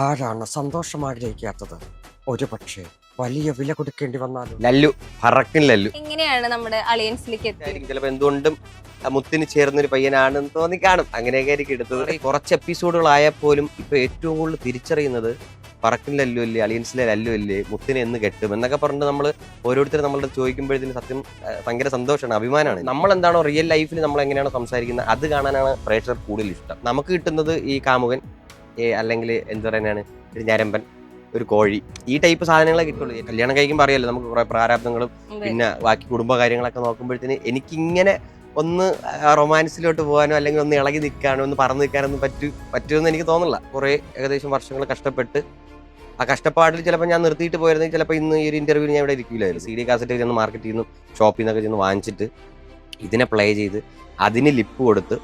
ആരാണ് സന്തോഷം ആഗ്രഹിക്കാത്തത്? ഒരുപക്ഷെ വലിയ വില കൊടുക്കേണ്ടി വന്നാലും. ലല്ലു പറക്കും ലല്ലു എങ്ങനെയാണ് നമ്മുടെ അലയൻസിലേക്ക് എത്തിയത്? ചിലപ്പോ എന്തുകൊണ്ടും മുത്തിന് ചേർന്നൊരു പയ്യനാണെന്ന് തോന്നി കാണും. അങ്ങനെയൊക്കെ ആയിരിക്കും എടുത്തത്. കുറച്ച് എപ്പിസോഡുകളായാൽ പോലും ഇപ്പൊ ഏറ്റവും കൂടുതൽ തിരിച്ചറിയുന്നത് പറക്കും ലല്ലു അല്ലേ, അലിയൻസിലെ ലല്ലു അല്ലേ, മുത്തിനെ എന്ന് കെട്ടും എന്നൊക്കെ പറഞ്ഞിട്ട് നമ്മൾ ഓരോരുത്തരും നമ്മളുടെ ചോദിക്കുമ്പോഴത്തേന് സത്യം ഭയങ്കര സന്തോഷമാണ്, അഭിമാനമാണ്. നമ്മൾ എന്താണോ റിയൽ ലൈഫിൽ നമ്മൾ എങ്ങനെയാണോ സംസാരിക്കുന്നത് അത് കാണാനാണ് പ്രേക്ഷകർ കൂടുതൽ ഇഷ്ടം. നമുക്ക് കിട്ടുന്നത് ഈ കാമുകൻ അല്ലെങ്കിൽ എന്താ പറയാനാണ് ഒരു ഞരമ്പൻ, ഒരു കോഴി, ഈ ടൈപ്പ് സാധനങ്ങളെ കിട്ടുള്ളൂ. കല്യാണം കഴിക്കുമ്പോൾ അറിയാലോ നമുക്ക് കുറെ പ്രാരാബ്ദങ്ങളും പിന്നെ ബാക്കി കുടുംബ കാര്യങ്ങളൊക്കെ നോക്കുമ്പോഴത്തേന് എനിക്കിങ്ങനെ ഒന്ന് റൊമാൻസിലോട്ട് പോകാനോ അല്ലെങ്കിൽ ഒന്ന് ഇളകി നിൽക്കാനോ ഒന്ന് പറന്ന് നിൽക്കാനൊന്നും പറ്റുമെന്ന് എനിക്ക് തോന്നുന്നില്ല. കുറേ ഏകദേശം വർഷങ്ങൾ കഷ്ടപ്പെട്ട് ആ കഷ്ടപ്പാടിൽ ചിലപ്പോൾ ഞാൻ നിർത്തിയിട്ട് പോയിരുന്നെങ്കിൽ ചിലപ്പോൾ ഇന്ന് ഈ ഒരു ഇന്റർവ്യൂവിന് ഞാൻ ഇവിടെ ഇരിക്കില്ലായിരുന്നു. CD കാസറ്റ് ചെന്ന് മാർക്കറ്റിൽ നിന്നും ഷോപ്പിൽ നിന്നൊക്കെ ചെന്ന് വാങ്ങിച്ചിട്ട് ഇതിനെ പ്ലേ ചെയ്ത് അതിന് ലിപ്പ് കൊടുത്ത്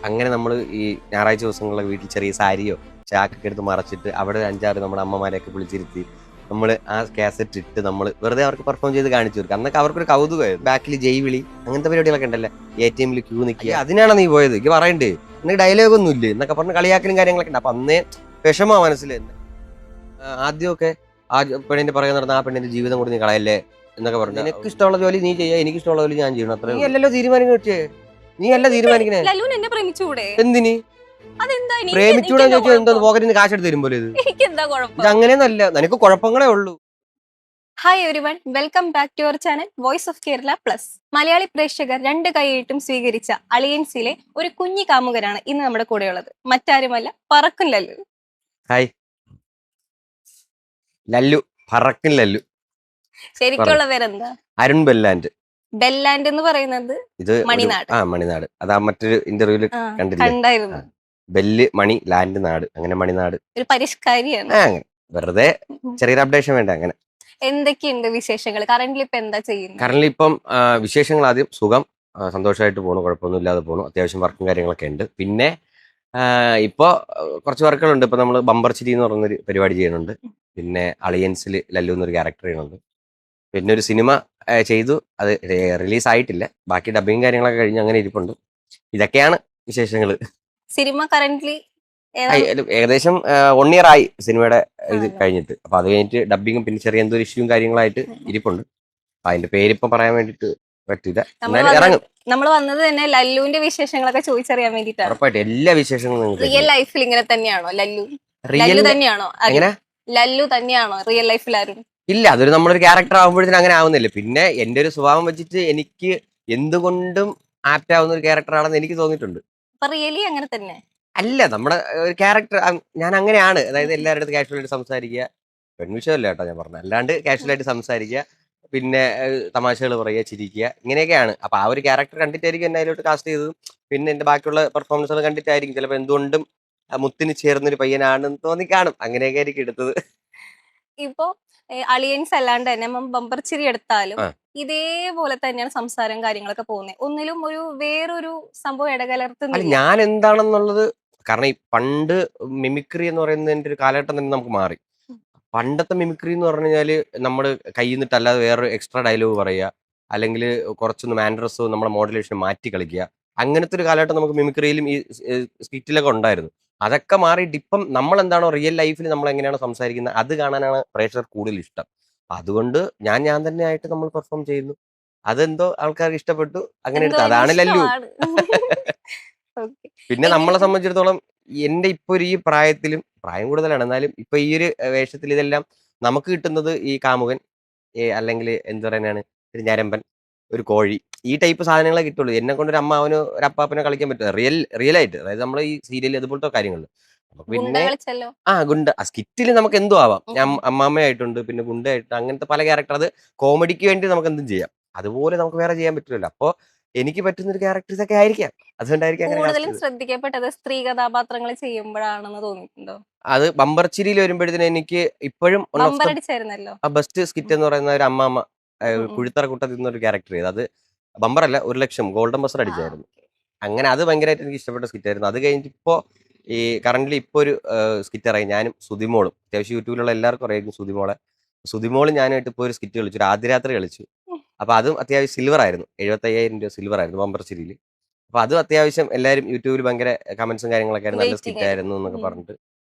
അങ്ങനെ നമ്മൾ ഈ ഞായറാഴ്ച ദിവസങ്ങളിലെ വീട്ടിൽ ചെറിയ സാരിയോ ചാക്കൊക്കെ എടുത്ത് മറച്ചിട്ട് അവിടെ 5-6 നമ്മുടെ അമ്മമാരെയൊക്കെ വിളിച്ചിരുത്തി നമ്മൾ ആ കാസറ്റ് ഇട്ട് നമ്മൾ വെറുതെ അവർക്ക് പെർഫോം ചെയ്ത് കാണിച്ചു കൊടുക്കുക. അന്നൊക്കെ അവർക്കൊരു കൗതുകമായിരുന്നു. ബാക്കിൽ ജയ്വിളി അങ്ങനത്തെ പരിപാടികളൊക്കെ ഉണ്ടല്ലേ, ATM ക്യൂ നിൽക്കുക, അതിനാണ് നീ പോയത്, എനിക്ക് പറയണ്ടേ, എനിക്ക് ഡയലോഗ് ഒന്നും ഇല്ലേ എന്നൊക്കെ പറഞ്ഞ് കളിയാക്കലും കാര്യങ്ങളൊക്കെ ഉണ്ട്. അപ്പൊ അന്നേ വിഷമ മനസ്സിൽ തന്നെ ആദ്യമൊക്കെ ആ പെണ്ണിന്റെ പറയുക നടന്ന ആ പെണ്ണിന്റെ ജീവിതം കൂടി നീ കളയല്ലേ എന്നൊക്കെ പറഞ്ഞു. എനിക്ക് ഇഷ്ടമുള്ള ജോലി നീ ചെയ്യാ, എനിക്ക് ഇഷ്ടമുള്ള ജോലി ഞാൻ ചെയ്യണം, അത്ര നീ അല്ലല്ലോ തീരുമാനിക്കേ, നീ അല്ല തീരുമാനിക്കണേ. ലല്ലൂന് എന്നെ പ്രേമിച്ചുകൂടെ? എന്തിന് അതെന്താ? പ്രേമിച്ചൂടെ ചോദിച്ചാൽ എന്താ പോക്കറ്റിന് കാശ് എടുത്ത് തരുമ്പോൾ എനിക്കെന്താ കുഴപ്പം? ഇത് അങ്ങനെയൊന്നല്ല, നിനക്ക് കുഴപ്പങ്ങളേ ഉള്ളൂ. Hi everyone, welcome back to our channel voice of Kerala plus. Malayali പ്രേക്ഷകർ രണ്ട് കൈയിട്ടും സ്വീകരിച്ച അലയൻസിലെ ഒരു കുഞ്ഞി കാമുകനാണ് ഇന്ന് നമ്മുടെ കൂടെയുള്ളത്. മറ്റാരുമല്ല, പറക്കും ലല്ലു. ഹായ് ലല്ലു, പറക്കും ലല്ലു. ശരിക്കുള്ള പേരെന്താ? അരുൺ ബെല്ലാൻഡ്. ബെല്ലാൻഡ് എന്ന് പറയുന്നത് ഇത് മണിനാട്. മണിനാട്. അതാ മറ്റൊരു ഇന്റർവ്യൂല് കണ്ടില്ലേ, കണ്ടായിരുന്നു. ബെല്ല് മണി ലാൻഡ് നാട്, അങ്ങനെ മണിനാട്. ഒരു പരിഷ്കാരിയാണ്. അങ്ങനെ വെറുതെ ചെറിയൊരു അപ്ഡേഷൻ വേണ്ട. അങ്ങനെ എന്തൊക്കെയുണ്ട് വിശേഷങ്ങൾ? കറന്റ്ലി ഇപ്പൊ എന്താ ചെയ്യുന്നത്? കറന്റ് ഇപ്പം വിശേഷങ്ങൾ ആദ്യം സുഖം, സന്തോഷമായിട്ട് പോണു, കുഴപ്പമൊന്നും ഇല്ലാതെ പോണു. അത്യാവശ്യം വർക്കും കാര്യങ്ങളൊക്കെ ഉണ്ട്. പിന്നെ ഇപ്പോ കുറച്ച് വർക്കുകളുണ്ട്. ഇപ്പൊ നമ്മൾ ബമ്പർ ചിരി എന്ന് പറയുന്നൊരു പരിപാടി ചെയ്യുന്നുണ്ട്. പിന്നെ അളിയൻസിൽ ലല്ലു എന്നൊരു ക്യാരക്ടർ ചെയ്യുന്നുണ്ട്. പിന്നെ ഒരു സിനിമ ചെയ്തു, അത് റിലീസ് ആയിട്ടില്ല. ബാക്കി ഡബിങ് കാര്യങ്ങളൊക്കെ കഴിഞ്ഞ് അങ്ങനെ ഇരിപ്പുണ്ട്. ഇതൊക്കെയാണ് വിശേഷങ്ങൾ. സിനിമ കറന്റ്ലി ഏകദേശം 1 year ആയി സിനിമയുടെ ഇത് കഴിഞ്ഞിട്ട്. അപ്പൊ അത് കഴിഞ്ഞിട്ട് ഡബിങ്ങും പിന്നെ ചെറിയ എന്തോ ഇഷ്യൂവും കാര്യങ്ങളായിട്ട് ഇരിപ്പുണ്ട്. അതിന്റെ പേരിപ്പം പറയാൻ വേണ്ടിട്ട് പറ്റില്ല. ഇറങ്ങും. നമ്മൾ വന്നത് തന്നെ ലല്ലുവിന്റെ വിശേഷങ്ങളൊക്കെ ചോദിച്ചറിയാൻ വേണ്ടിട്ടാണ്. ഉറപ്പായിട്ട് എല്ലാ വിശേഷങ്ങളും റിയൽ ലൈഫിൽ ഇങ്ങനെ തന്നെയാണോ ലല്ലു? റിയൽ ലല്ലു തന്നെയാണോ? എങ്ങനെ ലല്ലു തന്നെയാണോ റിയൽ ലൈഫിൽ ആരും? ഇല്ല, അതൊരു നമ്മളൊരു ക്യാരക്ടർ ആകുമ്പോഴത്തേനും അങ്ങനെ ആവുന്നില്ല. പിന്നെ എന്റെ ഒരു സ്വഭാവം വെച്ചിട്ട് എനിക്ക് എന്തുകൊണ്ടും ആപ്റ്റ് ആവുന്ന ഒരു ക്യാരക്ടർ ആണെന്ന് എനിക്ക് തോന്നിയിട്ടുണ്ട്. അപ്പൊ റിയലി അങ്ങനെ തന്നെ അല്ല, നമ്മുടെ ഒരു ക്യാരക്ടർ ഞാൻ അങ്ങനെയാണ്. അതായത് എല്ലാവരുടെ അടുത്ത് കാഷ്വലായിട്ട് സംസാരിക്കുക, പെൺവിഷയമല്ല കേട്ടോ ഞാൻ പറഞ്ഞത്, അല്ലാണ്ട് കാഷ്വലായിട്ട് സംസാരിക്കുക, പിന്നെ തമാശകൾ പറയുക, ചിരിക്കുക, ഇങ്ങനെയൊക്കെയാണ്. അപ്പൊ ആ ഒരു ക്യാരക്ടർ കണ്ടിട്ടായിരിക്കും എന്നെ അതിലോട്ട് കാസ്റ്റ് ചെയ്തതും. പിന്നെ എന്റെ ബാക്കിയുള്ള പെർഫോമൻസുകൾ കണ്ടിട്ടായിരിക്കും ചിലപ്പോൾ എന്തുകൊണ്ടും മുത്തിന് ചേർന്നൊരു പയ്യനാണെന്ന് തോന്നി കാണും. അങ്ങനെയൊക്കെ ആയിരിക്കും എടുത്തത്. ഇപ്പൊ അളിയൻസ് അല്ലാണ്ട് തന്നെ ബമ്പർ ചിരി എടുത്താലും ഇതേപോലെ തന്നെയാണ് സംസാരം കാര്യങ്ങളൊക്കെ പോകുന്നത്. ഒന്നിലും ഒരു വേറൊരു സംഭവം അല്ല, ഇടകലർത്തുന്നില്ല. ഞാൻ എന്താണെന്നുള്ളത്, കാരണം ഈ പണ്ട് മിമിക്രി എന്ന് പറയുന്നതിന്റെ ഒരു കാലഘട്ടം തന്നെ നമുക്ക് മാറി. പണ്ടത്തെ മിമിക്രി എന്ന് പറഞ്ഞു കഴിഞ്ഞാല് നമ്മൾ കയ്യിൽ നിന്നിട്ട് അല്ലാതെ വേറൊരു എക്സ്ട്രാ ഡയലോഗ് പറയുക, അല്ലെങ്കിൽ കുറച്ചൊന്ന് മാൻഡ്രസോ നമ്മുടെ മോഡുലേഷൻ മാറ്റി കളിക്കുക, അങ്ങനത്തെ ഒരു കാലഘട്ടം നമുക്ക് മിമിക്രിയിലും ഈ സ്കിറ്റിലൊക്കെ ഉണ്ടായിരുന്നു. അതൊക്കെ മാറിയിട്ട് ഇപ്പം നമ്മൾ എന്താണോ റിയൽ ലൈഫിൽ നമ്മൾ എങ്ങനെയാണോ സംസാരിക്കുന്നത് അത് കാണാനാണ് പ്രേക്ഷകർ കൂടുതൽ ഇഷ്ടം. അതുകൊണ്ട് ഞാൻ തന്നെ ആയിട്ട് നമ്മൾ പെർഫോം ചെയ്യുന്നു. അതെന്തോ ആൾക്കാർക്ക് ഇഷ്ടപ്പെട്ടു, അങ്ങനെ എന്തോ എടുത്തു. അതാണ് ലല്ലു. ഇഷ്ടമാണ്. Okay. പിന്നെ നമ്മളെ സംബന്ധിച്ചിടത്തോളം എന്റെ ഇപ്പൊ ഒരു ഈ പ്രായത്തിലും, പ്രായം കൂടുതലാണ് എന്നാലും ഇപ്പൊ ഈ ഒരു വേഷത്തിൽ ഇതെല്ലാം നമുക്ക് കിട്ടുന്നത് ഈ കാമുകൻ അല്ലെങ്കിൽ എന്താ പറയാനാണ് ഒരു ഞരമ്പൻ, ഒരു കോഴി, ഈ ടൈപ്പ് സാധനങ്ങളെ കിട്ടുള്ളൂ. എന്നെ കൊണ്ട് ഒരു അമ്മാവനോ ഒരു അപ്പാപ്പനോ കളിക്കാൻ പറ്റില്ല റിയൽ ആയിട്ട്. അതായത് നമ്മൾ ഈ സീരിയൽ അതുപോലത്തെ കാര്യങ്ങൾ ഗുണ്ട പിന്നെ കളിച്ചല്ലോ. ഗുണ്ട സ്കിറ്റിൽ നമുക്ക് എന്തോ ആവാം. ഞാൻ അമ്മാമ്മയായിട്ടുണ്ട്, പിന്നെ ഗുണ്ടയായിട്ട്, അങ്ങനത്തെ പല ക്യാരക്ടർ. അത് കോമഡിക്ക് വേണ്ടി നമുക്ക് എന്തും ചെയ്യാം. അതുപോലെ നമുക്ക് വേറെ ചെയ്യാൻ പറ്റില്ലല്ലോ. അപ്പൊ എനിക്ക് പറ്റുന്ന ഒരു ക്യാരക്ടേഴ്സ് ഒക്കെ ആയിരിക്കാം, അതുകൊണ്ടായിരിക്കും അങ്ങനെ cast കൂടുതലും ചെയ്തത്. ശ്രദ്ധിക്കപ്പെട്ടത് സ്ത്രീ കഥാപാത്രങ്ങൾ ചെയ്യുമ്പോഴാണെന്ന് തോന്നിയിട്ടുണ്ടോ? അത് ബമ്പർച്ചിരിയിൽ വരുമ്പോഴത്തേനും എനിക്ക് ഇപ്പോഴും ബമ്പർ അടിച്ചായിരുന്നല്ലോ. ആ ബെസ്റ്റ് സ്കിറ്റ് എന്ന് പറയുന്ന ഒരു അമ്മാമ്മ ഉം, ഉം. കുഴിത്തറ കുട്ടത്തിൽ നിന്നൊരു ക്യാരക്ടർ ചെയ്ത്, അത് ബമ്പർ അല്ല, 1,00,000 ഗോൾഡൻ ബസർ അടിച്ചായിരുന്നു. അങ്ങനെ അത് ഭയങ്കരമായിട്ട് എനിക്ക് ഇഷ്ടപ്പെട്ട സ്കിറ്റ് ആയിരുന്നു. അത് കഴിഞ്ഞിട്ട് ഇപ്പോ ഈ കറന്റ്ലി ഇപ്പൊ ഒരു സ്കിറ്റ് ഇറങ്ങി, ഞാനും സുതിമോളും, അത്യാവശ്യം യൂട്യൂബിലുള്ള എല്ലാവർക്കും അറിയാം സുതിമോളും ഞാനായിട്ട് ഇപ്പൊ ഒരു സ്കിറ്റ് കളിച്ചു, ഒരു ആദ്യരാത്രി കളിച്ചു. അപ്പൊ അതും അത്യാവശ്യം സിൽവർ ആയിരുന്നു, 75,000 രൂപ സിൽവർ ആയിരുന്നു ബമ്പർ ചിരിയിൽ. അപ്പൊ അതും അത്യാവശ്യം എല്ലാവരും യൂട്യൂബിൽ ഭയങ്കര കമന്റ്സും കാര്യങ്ങളൊക്കെ ആയിരുന്നു, നല്ല Waiting സ്കിറ്റ് ആയിരുന്നു എന്നൊക്കെ ആയിരുന്നു. പറഞ്ഞിട്ട്.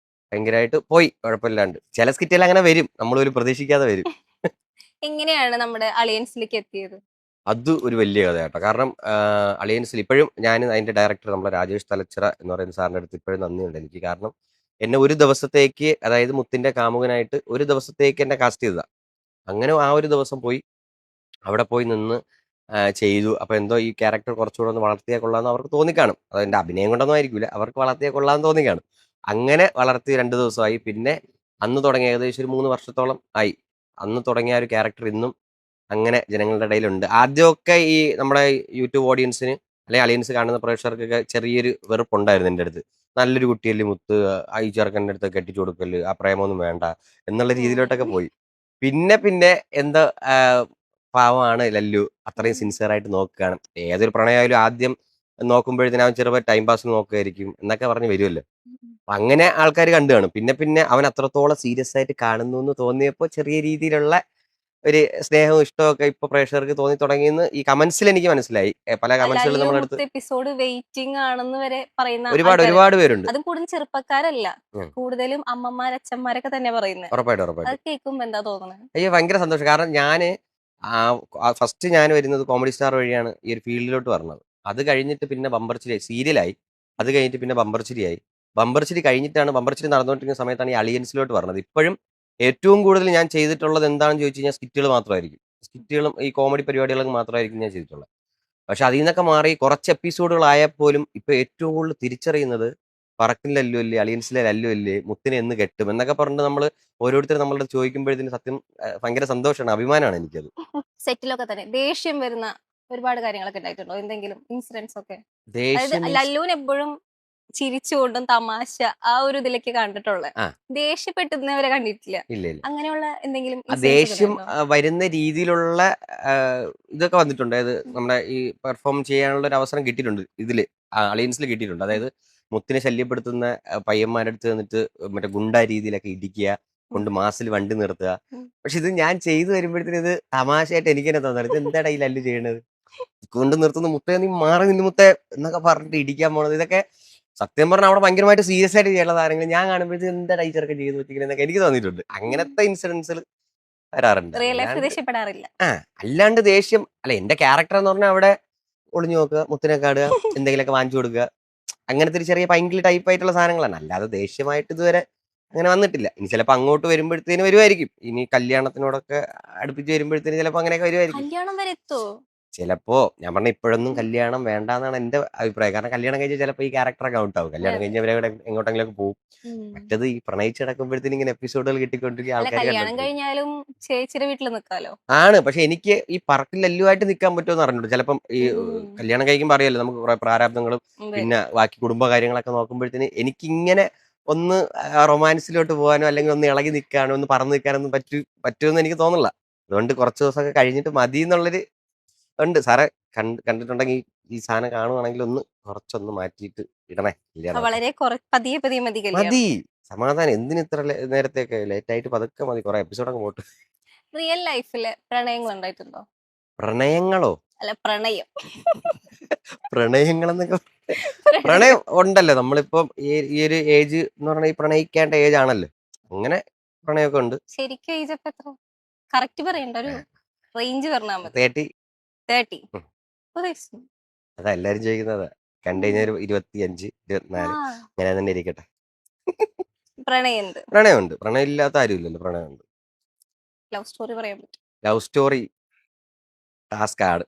ഭയങ്കരമായിട്ട് പോയി കുഴപ്പമില്ലാണ്ട്. ചില സ്കിറ്റുകൾ അങ്ങനെ വരും, നമ്മൾ പോലും പ്രതീക്ഷിക്കാതെ വരും. എങ്ങനെയാണ് നമ്മുടെ അലയൻസിലേക്ക് എത്തിയത്? അത് ഒരു വലിയ കഥയാട്ടോ. കാരണം അലയൻസിൽ ഇപ്പോഴും ഞാൻ അതിന്റെ ഡയറക്ടർ നമ്മളെ രാജേഷ് തലച്ചിറ എന്ന് പറയുന്ന സാറിന്റെ അടുത്ത് ഇപ്പോഴും നന്ദിയുണ്ട് എനിക്ക്. കാരണം എന്നെ ഒരു ദിവസത്തേക്ക്, അതായത് മുത്തിന്റെ കാമുകനായിട്ട് ഒരു ദിവസത്തേക്ക് എന്നെ കാസ്റ്റ് ചെയ്തതാ. അങ്ങനെ ആ ഒരു ദിവസം പോയി അവിടെ പോയി നിന്ന് ചെയ്തു. അപ്പൊ എന്തോ ഈ ക്യാരക്ടർ കുറച്ചുകൂടെ ഒന്ന് വളർത്തിയാൽ കൊള്ളാമെന്ന് അവർക്ക് തോന്നിക്കാണും. അത് എന്റെ അഭിനയം കൊണ്ടൊന്നും ആയിരിക്കില്ല, അവർക്ക് വളർത്തിയാൽ കൊള്ളാമെന്ന് തോന്നിക്കാണും. അങ്ങനെ വളർത്തി 2 ദിവസമായി. പിന്നെ അന്ന് തുടങ്ങി ഏകദേശം ഒരു 3 വർഷത്തോളം ആയി. അന്ന് തുടങ്ങിയ ആ ഒരു ക്യാരക്ടർ ഇന്നും അങ്ങനെ ജനങ്ങളുടെ ഇടയിലുണ്ട്. ആദ്യമൊക്കെ ഈ നമ്മുടെ യൂട്യൂബ് ഓഡിയൻസിന് അല്ലെങ്കിൽ അലയൻസ് കാണുന്ന പ്രേക്ഷകർക്കൊക്കെ ചെറിയൊരു വെറുപ്പുണ്ടായിരുന്നു എൻ്റെ അടുത്ത്. നല്ലൊരു കുട്ടിയല്ലേ മുത്ത്, ഈ ചെറുക്കൻ്റെ അടുത്ത് കെട്ടിച്ചു കൊടുക്കല്, ആ പ്രേമമൊന്നും വേണ്ട എന്നുള്ള രീതിയിലോട്ടൊക്കെ പോയി. പിന്നെ പിന്നെ എന്തോ പാവമാണ് ലല്ലു, അത്രയും സിൻസിയർ ആയിട്ട് നോക്കുകയാണ്. ഏതൊരു പ്രണയമായാലും ആദ്യം നോക്കുമ്പോഴത്തേനും അവൻ ചെറുപ്പം ടൈം പാസ് നോക്കുമായിരിക്കും എന്നൊക്കെ പറഞ്ഞ് വരുമല്ലോ. അപ്പൊ അങ്ങനെ ആൾക്കാർ കണ്ടു കാണും. പിന്നെ പിന്നെ അവൻ അത്രത്തോളം സീരിയസ് ആയിട്ട് കാണുന്നു എന്ന് തോന്നിയപ്പോൾ ചെറിയ രീതിയിലുള്ള ഒരു സ്നേഹവും ഇഷ്ടവും ഒക്കെ ഇപ്പൊ പ്രേക്ഷകർക്ക് തോന്നി തുടങ്ങിയെന്ന് ഈ കമന്റ്സിൽ എനിക്ക് മനസ്സിലായി. പല കമന്റ്സുകളും ലല്ലു നമ്മളെടുത്ത് മുത്ത് എപ്പിസോഡ് വെയിറ്റിംഗ് ആണെന്ന് വരെ പറയുന്ന ഒരുപാട് ആൾക്കാരുണ്ട്. ഒരുപാട് പേരുണ്ട്. അതും കൂടുതൽ ചെറുപ്പക്കാരല്ല, ഉം. കൂടുതലും അമ്മമാർ അച്ഛന്മാരൊക്കെ തന്നെ പറയുന്നത്. ഉറപ്പായിട്ടും അത് ഉറപ്പായിട്ടും. കേൾക്കുമ്പോ എന്താ തോന്നുന്നത്? അയ്യോ ഭയങ്കര സന്തോഷം. കാരണം ഞാന് ഫസ്റ്റ് ഞാൻ വരുന്നത് കോമഡി സ്റ്റാർ വഴിയാണ് ഈ ഒരു ഫീൽഡിലോട്ട് വരുന്നത്. അത് കഴിഞ്ഞിട്ട് പിന്നെ ബമ്പർച്ചിരി സീരിയലായി. അത് കഴിഞ്ഞിട്ട് പിന്നെ ബമ്പർച്ചിരിയായി. ബമ്പർച്ചിരി കഴിഞ്ഞിട്ടാണ്, ബമ്പർച്ചിരി നടന്നുകൊണ്ടിരിക്കുന്ന സമയത്താണ് ഈ അളിയൻസിലോട്ട് വരുന്നത്. ഇപ്പോഴും ഏറ്റവും കൂടുതൽ ഞാൻ ചെയ്തിട്ടുള്ളത് എന്താണെന്ന് ചോദിച്ചു കഴിഞ്ഞാൽ സ്കിറ്റുകൾ മാത്രമായിരിക്കും. സ്കിറ്റുകളും ഈ കോമഡി പരിപാടികളും മാത്രമായിരിക്കും ഞാൻ ചെയ്തിട്ടുള്ളത്. പക്ഷെ അതിൽ നിന്നൊക്കെ മാറി കുറച്ച് എപ്പിസോഡുകളായാൽ പോലും ഇപ്പൊ ഏറ്റവും കൂടുതൽ തിരിച്ചറിയുന്നത് പറക്കിൻ ലല്ലു അല്ലേ, അലിയൻസിലെ ലല്ലു അല്ലേ, മുത്തിനെ എന്ന് കെട്ടും എന്നൊക്കെ പറഞ്ഞിട്ട് നമ്മൾ ഓരോരുത്തർ നമ്മളുടെ ചോദിക്കുമ്പോഴത്തേന് സത്യം ഭയങ്കര സന്തോഷമാണ്, അഭിമാനമാണ് എനിക്കത്. സെറ്റിലൊക്കെ തന്നെ ദേഷ്യം വരുന്ന ഒരുപാട് കാര്യങ്ങളൊക്കെ ഉണ്ടായിട്ടുണ്ടോ? എന്തെങ്കിലും ഇൻസിഡൻസ് ഒക്കെ? അതായത് ദേഷ്യം മീൻസ് ലല്ലുവിന് എപ്പോഴും ചിരിച്ചുകൊണ്ടും തമാശ ആ ഒരു ഇതിലേക്ക് കണ്ടിട്ടുള്ളത്, ആ ദേഷ്യപ്പെടുന്നവരെ കണ്ടിട്ടില്ല. ഇല്ല ഇല്ല. അങ്ങനെയുള്ള എന്തെങ്കിലും ആ ഇൻസിഡൻസ് ഒക്കെ ദേഷ്യം ഉണ്ടായിട്ടുണ്ടോ? വരുന്ന രീതിയിലുള്ള ആ, ഇതൊക്കെ വന്നിട്ടുണ്ട്. അതായത് നമ്മുടെ ഈ പെർഫോം ചെയ്യാനുള്ള ഒരു അവസരം കിട്ടിയിട്ടുണ്ട് ഇതില്, അലയൻസിൽ കിട്ടിയിട്ടുണ്ട്. അതായത് മുത്തിനെ ശല്യപ്പെടുത്തുന്ന പയ്യന്മാരുടെ അടുത്ത് നിന്നിട്ട് മറ്റേ ഗുണ്ട രീതിയിലൊക്കെ ഇടിക്കുക, ഉം. കൊണ്ട് മാസിൽ വണ്ടി നിർത്തുക. ഉം. പക്ഷെ ഇത് ഞാൻ ചെയ്തു വരുമ്പോഴത്തേന് ഇത് തമാശയായിട്ട് എനിക്ക് തന്നെ തോന്നാറ്. ഇത് എന്താടാ ഈ ലല്ലു ചെയ്യണത്, കൊണ്ട് നിർത്തുന്ന മുത്തേ നീ മാറി നിന്ന് മുത്തേ എന്നൊക്കെ പറഞ്ഞിട്ട് ഇടിക്കാൻ പോണത്, ഇതൊക്കെ സത്യം പറഞ്ഞാൽ അവിടെ ഭയങ്കരമായിട്ട് സീരിയസ് ആയിട്ട് ചെയ്യാനുള്ള താരങ്ങൾ ഞാൻ കാണുമ്പോഴത്തേക്ക് എന്താ ടീച്ചറൊക്കെ ചെയ്തു വെച്ചിരിക്കുന്നതൊക്കെ എനിക്ക് തോന്നിയിട്ടുണ്ട്. അങ്ങനത്തെ ഇൻസിഡൻസിൽ വരാറുണ്ട്. റിയൽ ലൈഫ് അല്ലാണ്ട് ദേഷ്യപ്പെടാറില്ല. അല്ലാണ്ട് ദേഷ്യം അല്ല. എന്റെ ക്യാരക്ടർ എന്ന് പറഞ്ഞാൽ അവിടെ ഒളിഞ്ഞു നോക്കുക, മുത്തിനെ കാടുക, എന്തെങ്കിലുമൊക്കെ വാങ്ങിച്ചു കൊടുക്കുക, അങ്ങനത്തെ ഒരു ചെറിയ പൈങ്കിളി ടൈപ്പ് ആയിട്ടുള്ള സാധനങ്ങളാണ്. അല്ലാതെ ദേഷ്യമായിട്ട് ഇതുവരെ അങ്ങനെ വന്നിട്ടില്ല. ഇനി ചിലപ്പോൾ അങ്ങോട്ട് വരുമ്പോഴത്തേന് വരുമായിരിക്കും. ഇനി കല്യാണത്തിനോടൊക്കെ അടുപ്പിച്ച് വരുമ്പോഴത്തേന് ചിലപ്പോൾ അങ്ങനെയൊക്കെ വരുമായിരിക്കും. കല്യാണം വരെ എത്തോ? ചിലപ്പോ ഞാൻ പറഞ്ഞ ഇപ്പോഴൊന്നും കല്യാണം വേണ്ടാന്നാണ് എന്റെ അഭിപ്രായം. കാരണം കല്യാണം കഴിഞ്ഞാൽ ചിലപ്പോൾ ഈ ക്യാരക്ടറൊക്കെ ഔട്ട് ആവും. കല്യാണം അതെ. കഴിഞ്ഞ് അവരെ എങ്ങോട്ടെങ്കിലും പോകും. ഉം. മറ്റത് ഈ പ്രണയിച്ച് കിടക്കുമ്പോഴത്തേന് ഇങ്ങനെ എപ്പിസോഡുകൾ കിട്ടിക്കൊണ്ടിരിക്കുക, അല്ല, ആൾക്കാർ കല്യാണം കണ്ടോണ്ടിരിക്കും. കഴിഞ്ഞാലും ചേച്ചിയുടെ വീട്ടിൽ നിക്കാലോ. ആണ്. പക്ഷെ എനിക്ക് ഈ പറക്കിൽ ലല്ലുവായിട്ട് നിൽക്കാൻ പറ്റുമെന്ന് അറിഞ്ഞൂട. ചിലപ്പം ഈ ഉം. കല്യാണം കഴിക്കുമ്പോൾ അറിയാലോ നമുക്ക് കുറെ പ്രാരാബ്ദങ്ങളും അതെ. പിന്നെ ബാക്കി കുടുംബ കാര്യങ്ങളൊക്കെ നോക്കുമ്പോഴത്തേന് എനിക്കിങ്ങനെ ഒന്ന് റൊമാൻസിലോട്ട് പോകാനോ അല്ലെങ്കിൽ ഒന്ന് ഇളകി നിൽക്കാനോ ഒന്ന് പറന്ന് നിൽക്കാനൊന്നും പറ്റുമെന്ന് എനിക്ക് തോന്നുന്നില്ല. അതുകൊണ്ട് കുറച്ച് ദിവസമൊക്കെ കഴിഞ്ഞിട്ട് മതി എന്നുള്ളൊരു ഉണ്ട്. സാറെ കണ്ടിട്ടുണ്ടെങ്കിൽ ഈ സാധനം കാണുവാണെങ്കിൽ ഒന്ന് കുറച്ചൊന്ന് മാറ്റിയിട്ട് ഇടണേ അപ്പൊ കല്യാണം. വളരെ പതിയെ പതിയെ മതി കല്യാണം. മതി, സമാധാനം. എന്തിന് ഇത്ര നേരത്തെയൊക്കെ ലേറ്റ് ആയിട്ട് പതുക്കെ മതി. കുറെ എപ്പിസോഡൊക്കെ പോട്ട്. റിയൽ ലൈഫില് പ്രണയങ്ങൾ ഉണ്ടായിട്ടുണ്ടോ? പ്രണയങ്ങളോ? അല്ല, പ്രണയം. പ്രണയങ്ങളെന്നൊക്കെ പ്രണയം ഉണ്ടല്ലോ. നമ്മളിപ്പം ഈ ഒരു ഏജ് എന്ന് പറഞ്ഞാൽ ഈ പ്രണയിക്കേണ്ട ഏജ് ആണല്ലോ. അങ്ങനെ പ്രണയമൊക്കെ ഉണ്ട്. ശരിക്കും ഏജ് അപ്പൊ എത്ര? കറക്റ്റ് പറയണ്ട, ഒരു റേഞ്ച് പറഞ്ഞാൽ മതി. 30. 30. ഉം. വയസ്സ്. അതാ എല്ലാരും ചോദിക്കുന്നതാ. കണ്ടു കഴിഞ്ഞാൽ 25, 24 ആ, അങ്ങനെ തന്നെ ഇരിക്കട്ടെ. പ്രണയുണ്ട്. പ്രണയമുണ്ട്. പ്രണയം ഇല്ലാത്ത ആരും ഇല്ലല്ലോ. പ്രണയമുണ്ട്. ലവ് സ്റ്റോറി പറയാൻ പറ്റും. ലവ് സ്റ്റോറി ടാസ്ക് ആണ്.